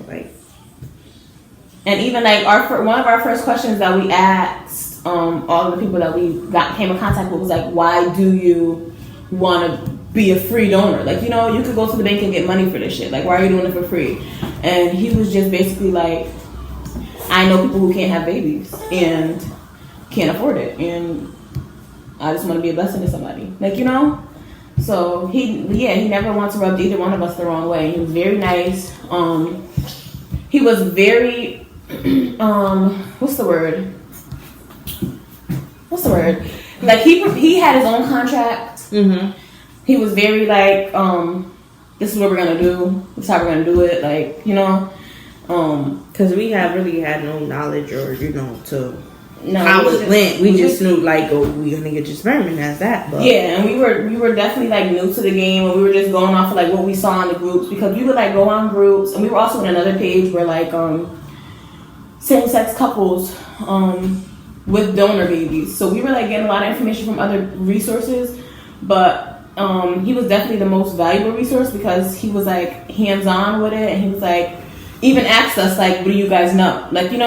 and even one of our first questions that we asked all of the people that we came in contact with was why do you want to be a free donor? You could go to the bank and get money for this shit. Why are you doing it for free? And he was just basically I know people who can't have babies and can't afford it, and I just want to be a blessing to somebody. So he never wants to rub either one of us the wrong way. He was very nice. He was very what's the word? He had his own contract. Mm-hmm. He was very this is what we're gonna do. This is how we're gonna do it. Because we have really had no knowledge or, to no, how we it went. We just knew, like, oh, we're going to get your sperm, and that's that. But yeah, and we were definitely, like, new to the game, and we were just going off of, like, what we saw in the groups, because we would, like, go on groups, and we were also in another page where, like, same-sex couples with donor babies. So we were, like, getting a lot of information from other resources, but he was definitely the most valuable resource because he was, like, hands-on with it, and he was, like, even asked us, like, what do you guys know? Like, and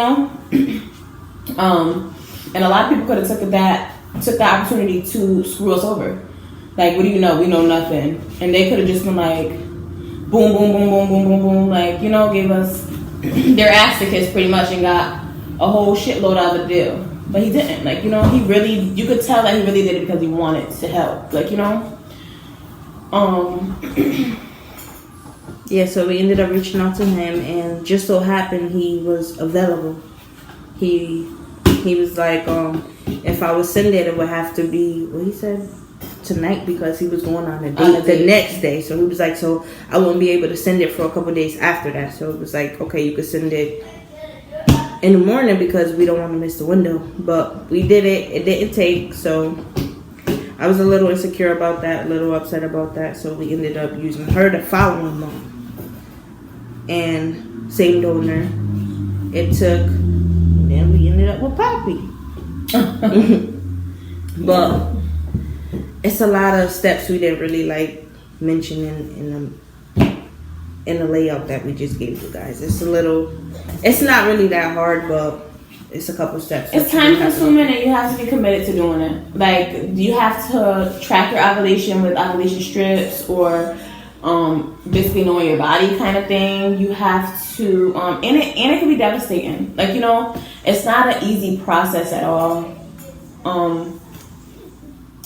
a lot of people could have took the opportunity to screw us over. Like, what do you know? We know nothing. And they could have just been like, boom, boom, boom, boom, boom, boom, boom. Like, gave us their ass to kiss pretty much and got a whole shitload out of the deal. But he didn't. Like, he really, you could tell that he really did it because he wanted to help. Like, Yeah, so we ended up reaching out to him, and just so happened he was available. He was like, if I would send it, it would have to be, what he said, tonight, because he was going on a date the next day. So he was like, so I wouldn't be able to send it for a couple of days after that. So it was like, okay, you could send it in the morning because we don't want to miss the window. But we did it. It didn't take, so I was a little insecure about that, a little upset about that. So we ended up using her the following month. And same donor. It took, and then we ended up with Poppy. But it's a lot of steps we didn't really like mention in the layout that we just gave you guys. It's not really that hard, but it's a couple steps. It's time consuming, and you have to be committed to doing it. Like, you have to track your ovulation with ovulation strips, or basically knowing your body kind of thing. You have to, and it can be devastating. Like, it's not an easy process at all.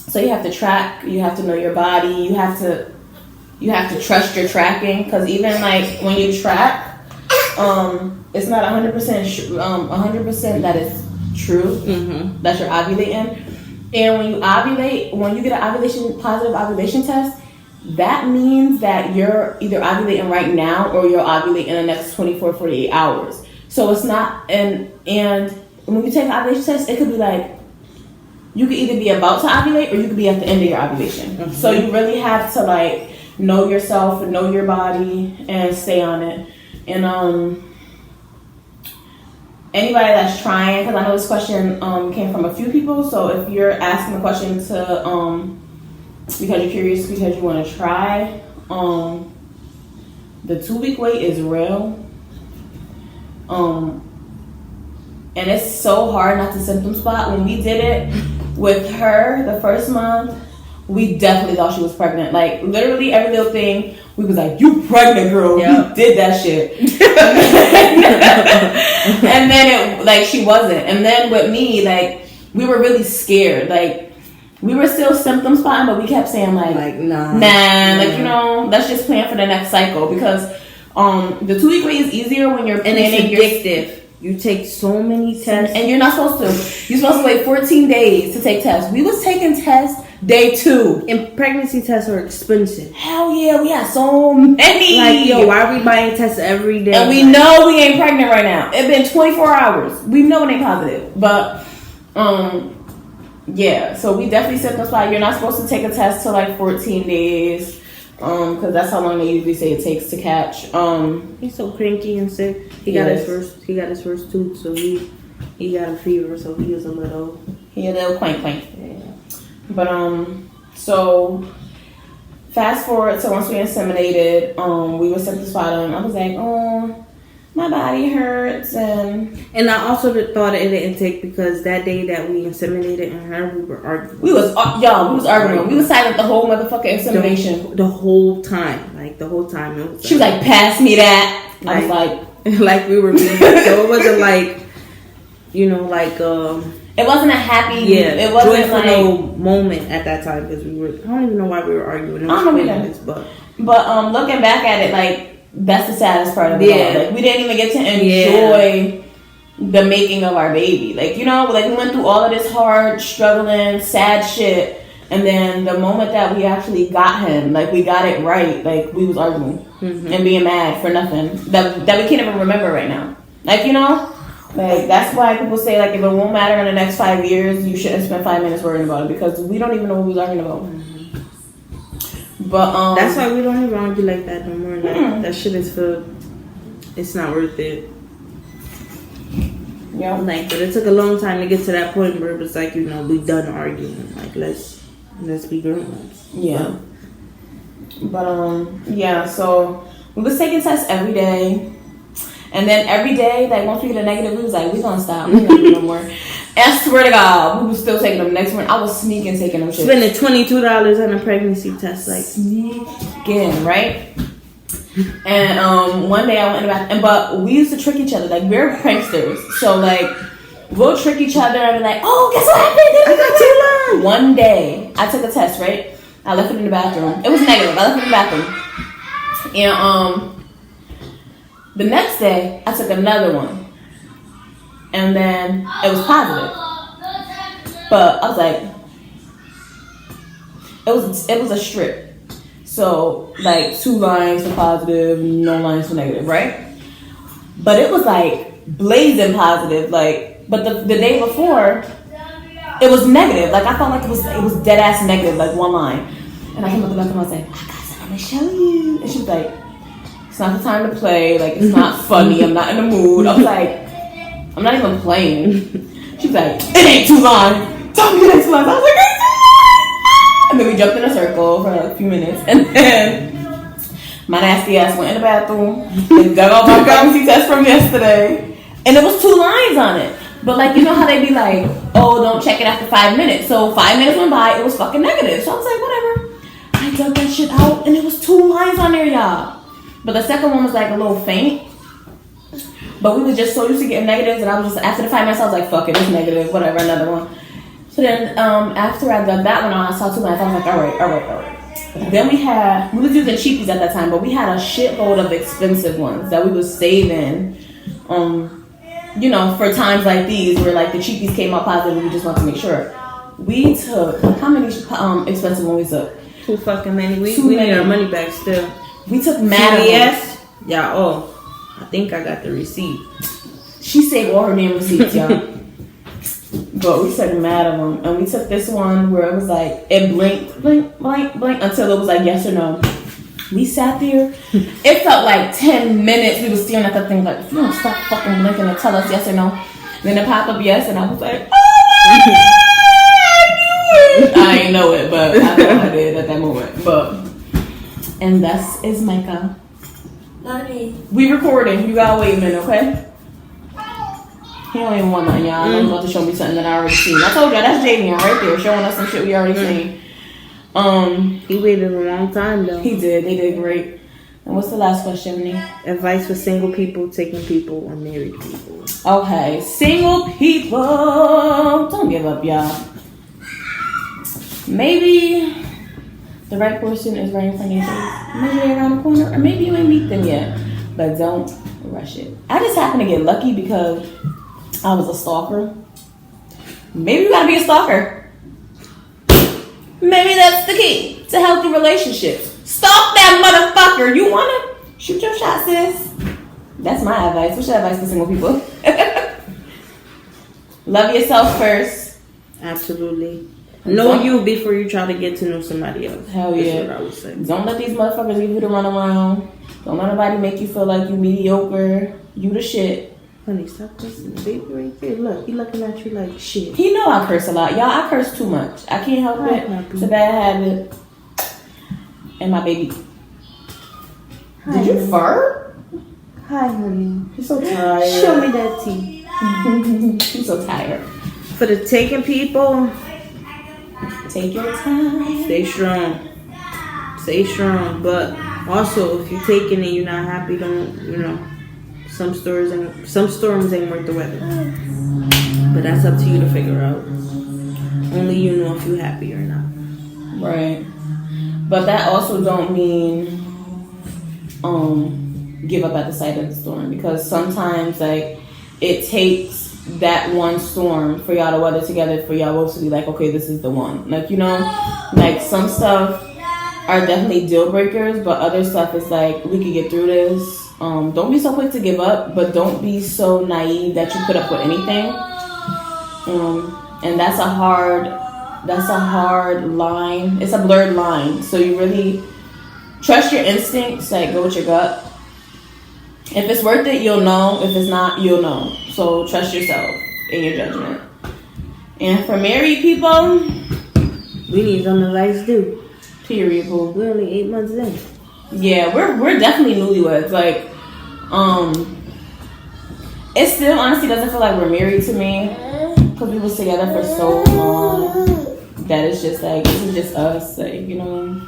So you have to track, you have to know your body, you have to trust your tracking, because even like when you track, it's not 100% 100% that it's true, that you're ovulating. And when you ovulate, when you get an positive ovulation test, that means that you're either ovulating right now or you're ovulating in the next 24, 48 hours. So it's not, and when you take an ovulation test, it could be like, you could either be about to ovulate or you could be at the end of your ovulation. So you really have to like know yourself and know your body and stay on it. And anybody that's trying, because I know this question came from a few people, so if you're asking the question to because you're curious, because you want to try, the 2-week wait is real. And it's so hard not to symptom spot. When we did it with her the first month, we definitely thought she was pregnant. Like, literally every little thing, we was like, you pregnant, girl. Yep. You did that shit. And then it, like, she wasn't. And then with me, like, we were really scared. Like, we were still symptom spotting, but we kept saying like nah, like, let's just plan for the next cycle, because the 2-week wait is easier when you're planning. And it's addictive. You take so many tests, and you're not supposed to. You're supposed to wait 14 days to take tests. We was taking tests day 2, and pregnancy tests are expensive. Hell yeah, we had so many. Like, yo, why are we buying tests every day? And we know we ain't pregnant right now. It's been 24 hours. We know it ain't positive, but yeah. So we definitely set the spot. You're not supposed to take a test till like 14 days. Because that's how long they usually say it takes to catch. He's so cranky and sick. He got his first tooth, so he got a fever, so he was a little quank. Yeah. But so fast forward to once we inseminated, we were set the spot on. I was like, oh, my body hurts, and I also thought it didn't take, because that day that we inseminated in her, we were arguing. We was arguing. We was silent the whole motherfucking insemination. The whole time. Like, the whole time. It was she was like, pass me that. I was like... like, we were being... So it wasn't like, it wasn't a happy... Yeah, it wasn't like... moment at that time, because we were... I don't even know why we were arguing. It was I don't know. But looking back at it, like, that's the saddest part of it all. Like, we didn't even get to enjoy the making of our baby. Like, like, we went through all of this hard, struggling, sad shit, And then the moment that we actually got him, like we got it right, like we was arguing and being mad for nothing that we can't even remember right now. Like, you know, like that's why people say like if it won't matter in the next 5 years, you shouldn't spend 5 minutes worrying about it because we don't even know what we was arguing about. But that's why we don't even argue like that no more. Like, that shit is it's not worth it. Yeah. Like, but it took a long time to get to that point where it was like, you know, we done arguing. Like, let's be grown-ups. Yeah. But yeah, so we was taking tests every day. And then every day, like once we get a negative, we was like, we gonna stop. We gonna do no more. And I swear to God, we was still taking them. Next morning, I was sneaking taking them shit. Spending $22 on a pregnancy test, like sneaking, right? And one day I went in the bathroom, but we used to trick each other. Like we're pranksters, so like we'll trick each other and be like, "Oh, guess what happened? I got too long." One day I took a test, right? I left it in the bathroom. It was negative. I left it in the bathroom, and the next day I took another one, and then it was positive. But I was like, it was a strip. So, like, 2 lines for positive, no lines for negative, right? But it was, like, blazing positive, like, but the day before, it was negative. Like, I felt like it was dead-ass negative, like, 1 line. And I came up to the back and I was like, I got something to show you. And she was like, it's not the time to play. Like, it's not funny. I'm not in the mood. I was like, I'm not even playing. She was like, it ain't 2 lines. Tell me it ain't 2 lines. I was like, it's 2 lines. And then we jumped in a circle for like a few minutes. And then my nasty ass went in the bathroom and dug off my pregnancy test from yesterday. And there was 2 lines on it. But like, you know how they be like, oh, don't check it after 5 minutes. So 5 minutes went by, it was fucking negative. So I was like, whatever. I dug that shit out and it was 2 lines on there, y'all. But the second one was like a little faint. But we were just so used to getting negatives that I was just, after the 5 minutes, I was like, fuck it, it's negative, whatever, another one. So then after I dug that one on, I saw 2 lines. I was like, all right. Then we was using cheapies at that time, but we had a shitload of expensive ones that we was saving, you know, for times like these where like the cheapies came out positive and we just wanted to make sure. We took, how many expensive ones we took? Too fucking many. We need our money back still. We took mad CVS? Yeah, I think I got the receipt. She saved all her damn receipts, y'all. But we took mad of them. And we took this one where it was like, it blinked, blink, blink, blink, until it was like yes or no. We sat there. It felt like 10 minutes. We was staring at the thing like, if you don't stop fucking blinking and tell us yes or no. Then it popped up yes, and I was like, oh my God, I knew it. I didn't know it, but I thought I did at that moment. But, and thus is Micah. Mommy. We recording. You gotta wait a minute, okay? He don't even want nothing, y'all. I know he's about to show me something that I already seen. I told y'all, that's Javion right there, showing us some shit we already seen. He waited a long time though. He did. They did great. And what's the last question, Nee? Advice for single people, taking people, or married people. Okay, single people. Don't give up, y'all. Maybe the right person is right in front of you. Maybe they're around the corner, or maybe you ain't meet them yet. But don't rush it. I just happened to get lucky because I was a stalker. Maybe you gotta be a stalker. Maybe that's the key to healthy relationships. Stalk that motherfucker. You wanna shoot your shot, sis? That's my advice. What's your advice to single people? Love yourself first. Absolutely. Know you before you try to get to know somebody else. Hell yeah. That's what I would say. Don't let these motherfuckers give you the run around. Don't let nobody make you feel like you mediocre. You the shit. Honey, stop cursing. The baby right there. Look, he looking at you like shit. He know I curse a lot. Y'all, I curse too much. I can't help Hi, it. Papi. It's a bad habit. And my baby. Hi, Did you honey. fart? Hi, honey. You're so tired. Show me that teeth. You're so tired. For the taking people, Take your time. stay strong. Stay strong. But also, if you're taking it, you're not happy, don't, you know, some storms ain't worth the weather. But that's up to you to figure out. Only you know if you're happy or not. Right. But that also don't mean give up at the sight of the storm, because sometimes like it takes that one storm for y'all to weather together, for y'all both to be like, okay, this is the one. Like, you know, like some stuff are definitely deal breakers, but other stuff is like, we can get through this. Don't be so quick to give up, but don't be so naive that you put up with anything. And that's a hard line. It's a blurred line. So you really trust your instincts, like go with your gut. If it's worth it, you'll know. If it's not, you'll know. So trust yourself in your judgment. And for married people, we need something advice too. Period, boo. We're only 8 months in. Yeah, we're definitely newlyweds. Like, it still honestly doesn't feel like we're married to me, because we was together for so long that it's just like, this is just us, like, you know.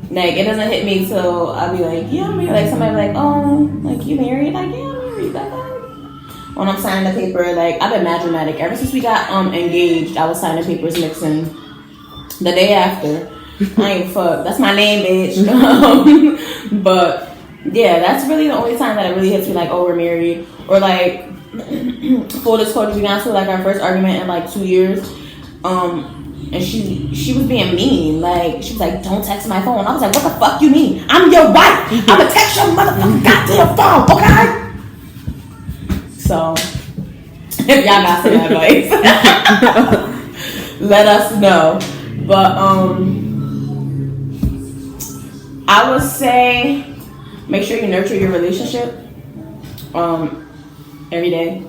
Like, it doesn't hit me till I'll be like, yeah, I'm married. Like, somebody be like, oh, like, you married? Like, yeah, I'm married. Like, when I'm signing the paper, like, I've been mad dramatic. Ever since we got engaged, I was signing papers mixing the day after. I ain't fuck. That's my name, bitch. But yeah, that's really the only time that it really hits me like, oh, we're married. Or like, full disclosure, we got into like our first argument in like 2 years. And she was being mean. Like, she was like, don't text my phone. I was like, what the fuck you mean? I'm your wife. I'ma text your motherfucking goddamn phone, okay? So, if y'all got some advice, let us know. But I would say make sure you nurture your relationship every day.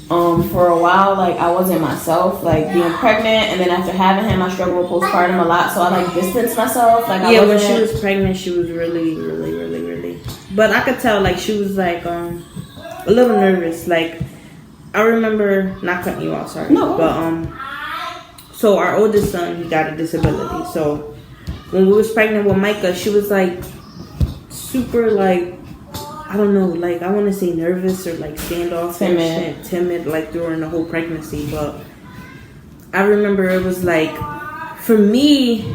For a while, like, I wasn't myself, like being pregnant, and then after having him, I struggled with postpartum a lot, so I like distanced myself. Like, yeah, when she was pregnant, she was really. But I could tell, like, she was like a little nervous. Like, I remember, not cutting you off, sorry. No. But so our oldest son, he got a disability. So when we was pregnant with Micah, she was like super, like, I don't know, like, I want to say nervous or like standoffish, timid, like during the whole pregnancy. But I remember it was like, for me,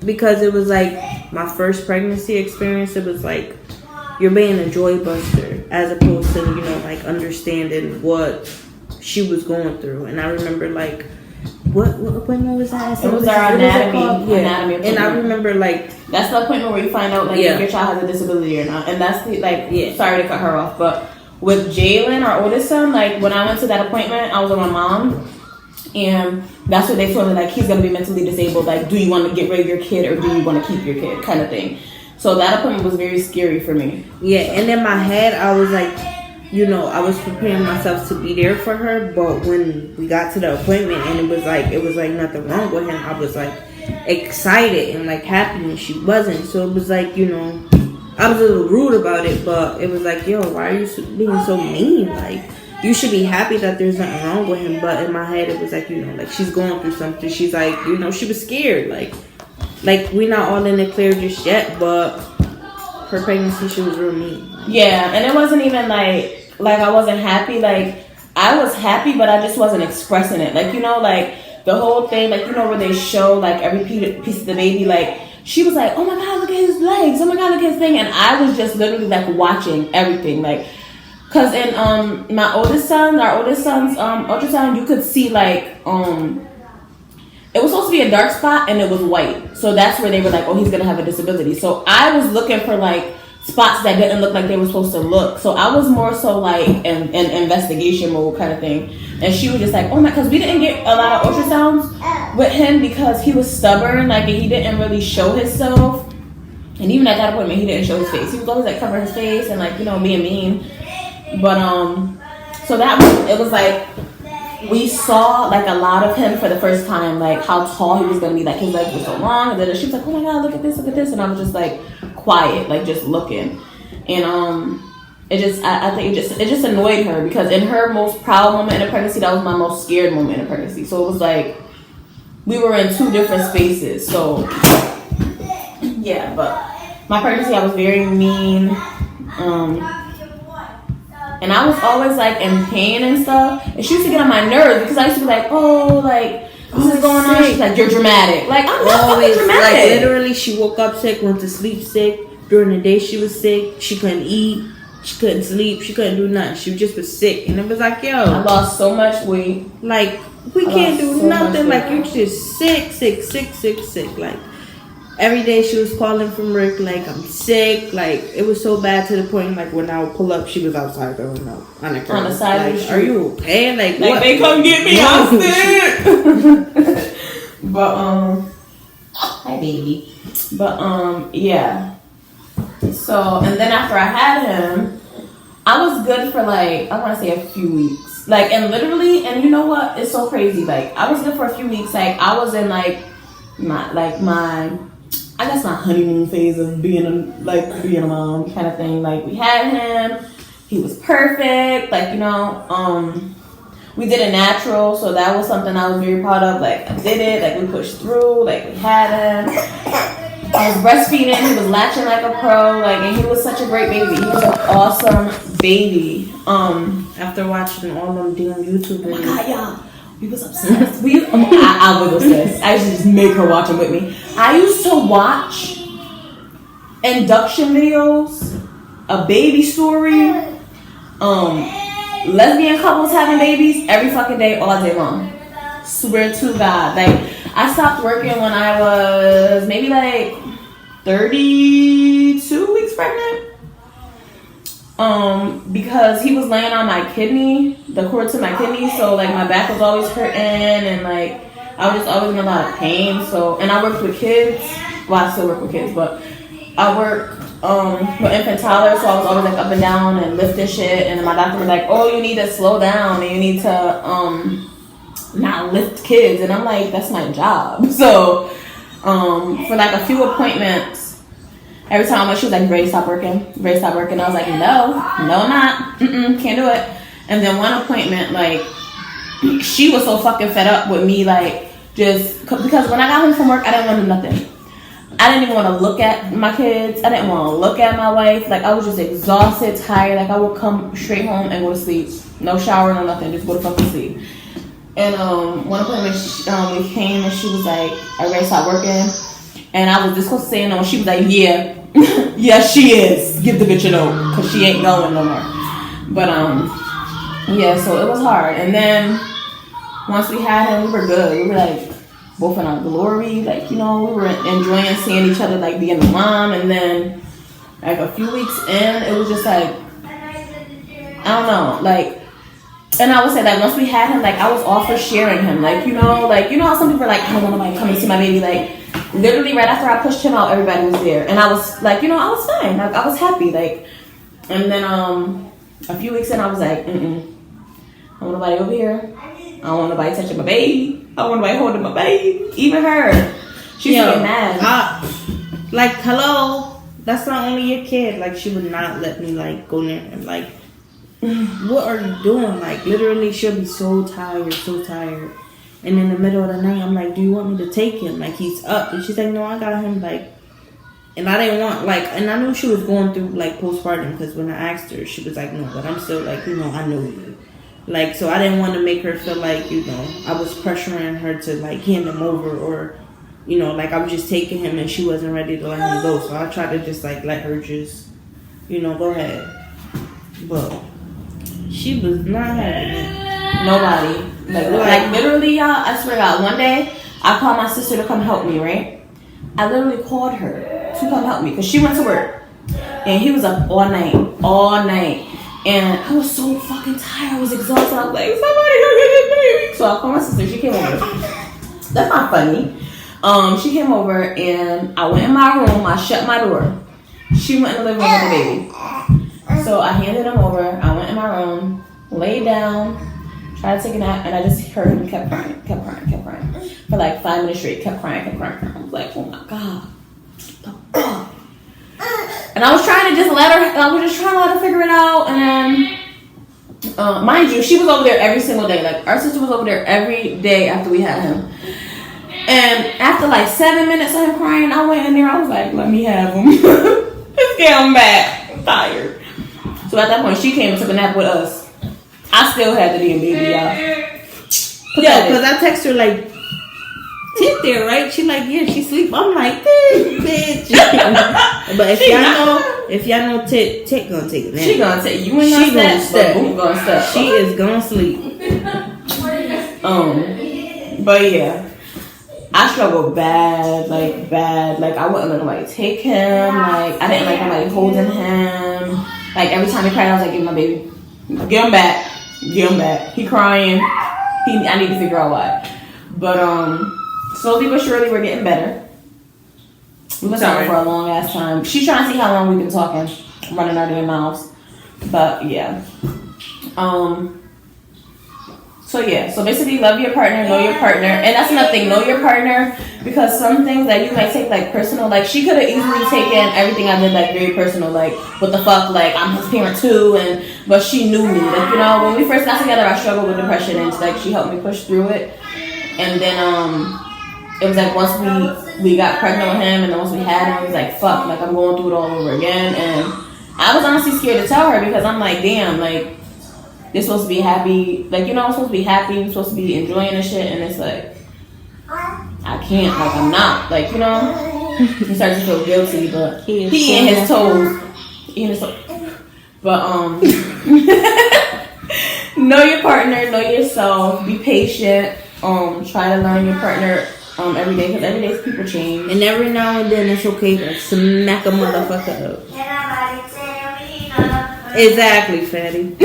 because it was like my first pregnancy experience, it was like you're being a joy buster as opposed to, you know, like understanding what she was going through. And I remember like, what appointment was that? It was our anatomy appointment. And I remember like, that's the appointment where you find out like if your child has a disability or not. And that's the sorry to cut her off, but with Jalen, our oldest son, like when I went to that appointment, I was with my mom, and that's what they told me, like, he's gonna be mentally disabled. Like, do you want to get rid of your kid or do you want to keep your kid, kind of thing. So that appointment was very scary for me. Yeah, and in my head, I was like, you know, I was preparing myself to be there for her, but when we got to the appointment and it was like nothing wrong with him, I was like excited and like happy when she wasn't. So it was like, you know, I was a little rude about it, but it was like, yo, why are you being so mean? Like, you should be happy that there's nothing wrong with him. But in my head, it was like, you know, like she's going through something. She's like, you know, she was scared. Like we're not all in the clear just yet, but her pregnancy, she was real mean. Yeah, and it wasn't even like I wasn't happy. Like, I was happy, but I just wasn't expressing it. Like, you know, like the whole thing, like, you know, where they show like every piece of the baby, like she was like, oh my God, look at his legs. Oh my God, look at his thing. And I was just literally like watching everything. Like, cause in our oldest son's ultrasound, you could see like it was supposed to be a dark spot and it was white. So that's where they were like, oh, he's gonna have a disability. So I was looking for like spots that didn't look like they were supposed to look. So I was more so like in investigation mode kind of thing. And she was just like, oh my, because we didn't get a lot of ultrasounds with him because he was stubborn, like, and he didn't really show himself. And even at that appointment, he didn't show his face. He was always like covering his face and like, you know, being mean. But so it was like we saw like a lot of him for the first time, like how tall he was gonna be, like his legs were so long. And then she was like, oh my God, look at this, and I was just like quiet, like just looking. And I think it just annoyed her because in her most proud moment in a pregnancy, that was my most scared moment in a pregnancy. So it was like we were in two different spaces. So yeah, but my pregnancy, I was very mean. And I was always like in pain and stuff. And she used to get on my nerves because I used to be like, oh, like, this is going on. She's like, you're dramatic. Like, I'm not fucking dramatic. Like, literally, she woke up sick, went to sleep sick. During the day, she was sick. She couldn't eat. She couldn't sleep. She couldn't do nothing. She just was sick. And it was like, yo. I lost so much weight. Like, we I can't lost do so nothing. much Like, you just sick. Like, every day she was calling from work, like, I'm sick. Like, it was so bad to the point, like, when I would pull up, she was outside throwing up on the curb. On the side of the like, street. are you okay? Like what? They come get me, I'm sick. But, hi, baby. But, yeah. So, and then after I had him, I was good for, like, I want to say a few weeks. Like, and literally, and you know what? It's so crazy. Like, I was good for a few weeks. Like, I was in, like, my I guess my honeymoon phase of being a mom kind of thing. Like, we had him, he was perfect. Like, you know, we did it natural, so that was something I was very proud of. Like, I did it. Like, we pushed through. Like, we had him. I was breastfeeding. He was latching like a pro. Like, and he was such a great baby. He was an awesome baby. After watching all them damn YouTube videos. Oh my God, y'all. We was obsessed. I was obsessed. I used to just make her watch them with me. I used to watch induction videos, a baby story, lesbian couples having babies every fucking day, all day long. Swear to God. Like, I stopped working when I was maybe like 32 weeks pregnant. Because he was laying on my kidney, the cord to my kidney, so like my back was always hurting and like I was just always in a lot of pain. So, and I worked with kids. Well, I still work with kids, but I work with infant toddlers, so I was always like up and down and lifting shit. And my doctor was like, "Oh, you need to slow down and you need to not lift kids." And I'm like, "That's my job." So, for like a few appointments. Every time like, she was like, ready to stop working. I was like, no, I'm not. Can't do it. And then one appointment, like, she was so fucking fed up with me, like, just, because when I got home from work, I didn't want to do nothing. I didn't even want to look at my kids. I didn't want to look at my wife. Like, I was just exhausted, tired. Like, I would come straight home and go to sleep. No shower, no nothing. Just go to fucking sleep. And one appointment, we came and she was like, are ready to stop working? And I was just supposed to say no. She was like, yeah. Yeah, she is. Give the bitch a no, because she ain't going no more. But, yeah, so it was hard. And then, once we had him, we were good. We were, like, both in our glory. Like, you know, we were enjoying seeing each other, like, being a mom. And then, like, a few weeks in, it was just, like, I don't know, like, and I would say, like, once we had him, like, I was all for sharing him. Like, you know how some people are like, I don't want nobody coming to see my baby. Like, literally right after I pushed him out, everybody was there. And I was like, you know, I was fine. Like, I was happy. Like, and then a few weeks in, I was like, I don't want nobody over here. I don't want nobody touching my baby. I don't want nobody holding my baby. Even her. She used to get mad. Like, hello? That's not only your kid. Like, she would not let me, like, go near him. Like, what are you doing? Like, literally, she'll be so tired. And in the middle of the night, I'm like, do you want me to take him? Like, he's up. And she's like, no, I got him. Like, and I didn't want, like, and I knew she was going through, like, postpartum. Because when I asked her, she was like, no, but I'm still, like, you know, I know you. Like, so I didn't want to make her feel like, you know, I was pressuring her to, like, hand him over. Or, you know, like, I was just taking him and she wasn't ready to let him go. So I tried to just, like, let her just, you know, go ahead. But she was not having it. Nobody. Like literally, y'all, I swear to God, one day, I called my sister to come help me, right? I literally called her to come help me because she went to work. And he was up all night. And I was so fucking tired. I was exhausted. I was like, somebody go get this baby. So I called my sister. She came over. That's not funny. She came over and I went in my room. I shut my door. She went in the living room with the baby. So I handed him over. I went in my room, laid down, tried to take a nap, and I just heard him kept crying. For like 5 minutes straight, kept crying. I was like, oh my God. The fuck? And I was trying to just let her figure it out. And then, mind you, she was over there every single day. Like, our sister was over there every day after we had him. And after like 7 minutes of him crying, I went in there. I was like, let me have him. Just get him back. I'm tired. So at that point, she came and took a nap with us. I still had the damn baby, y'all. Yeah, because I text her like, sit there, right? She like, yeah, she sleep. I'm like, this bitch. But if If y'all know Tit gonna take a nap. She gonna take you ain't She gonna gonna step, step. but Boom gonna step. She is gonna sleep. But yeah, I struggle bad. Like I wouldn't let nobody take him. Like I didn't like nobody holding him. Like every time he cried, I was like, "Give my baby, get him back, get him back." He crying. I need to figure out why. But slowly but surely we're getting better. We've been talking for a long ass time. She's trying to see how long we've been talking, running our damn mouths. But yeah. So basically love your partner, know your partner. And that's another thing, know your partner, because some things that you might take like personal, like she could have easily taken everything I did like very personal, like what the fuck, like I'm his parent too, but she knew me. Like, you know, when we first got together I struggled with depression and like she helped me push through it. And then it was like once we got pregnant with him and then once we had him, it was like fuck, like I'm going through it all over again. And I was honestly scared to tell her because I'm like, damn, like you're supposed to be happy, like, you know, I'm supposed to be happy, you're supposed to be enjoying this shit, and it's like, I can't, like, I'm not, like, you know, he starts to feel guilty, but he in his toes, but, know your partner, know yourself, be patient, try to learn your partner, every day, because every day people change. And every now and then it's okay to smack a motherfucker up. Exactly, fatty.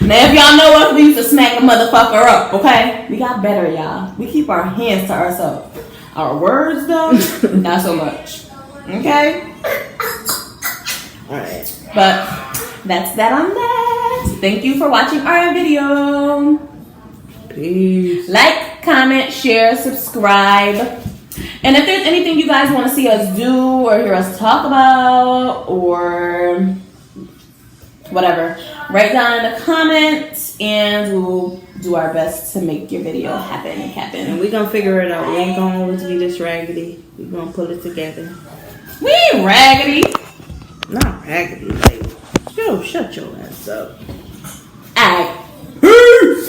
Now, if y'all know us, we used to smack a motherfucker up, okay? We got better, y'all. We keep our hands to ourselves. Our words, though, not so much. Okay? Alright. But that's that on that. Thank you for watching our video. Peace. Like, comment, share, subscribe. And if there's anything you guys want to see us do or hear us talk about or whatever, write down in the comments and we'll do our best to make your video happen. And we're gonna figure it out. We ain't gonna always be this raggedy. We're gonna pull it together. We ain't raggedy. Not raggedy, like, yo, shut your ass up. Alright. Peace.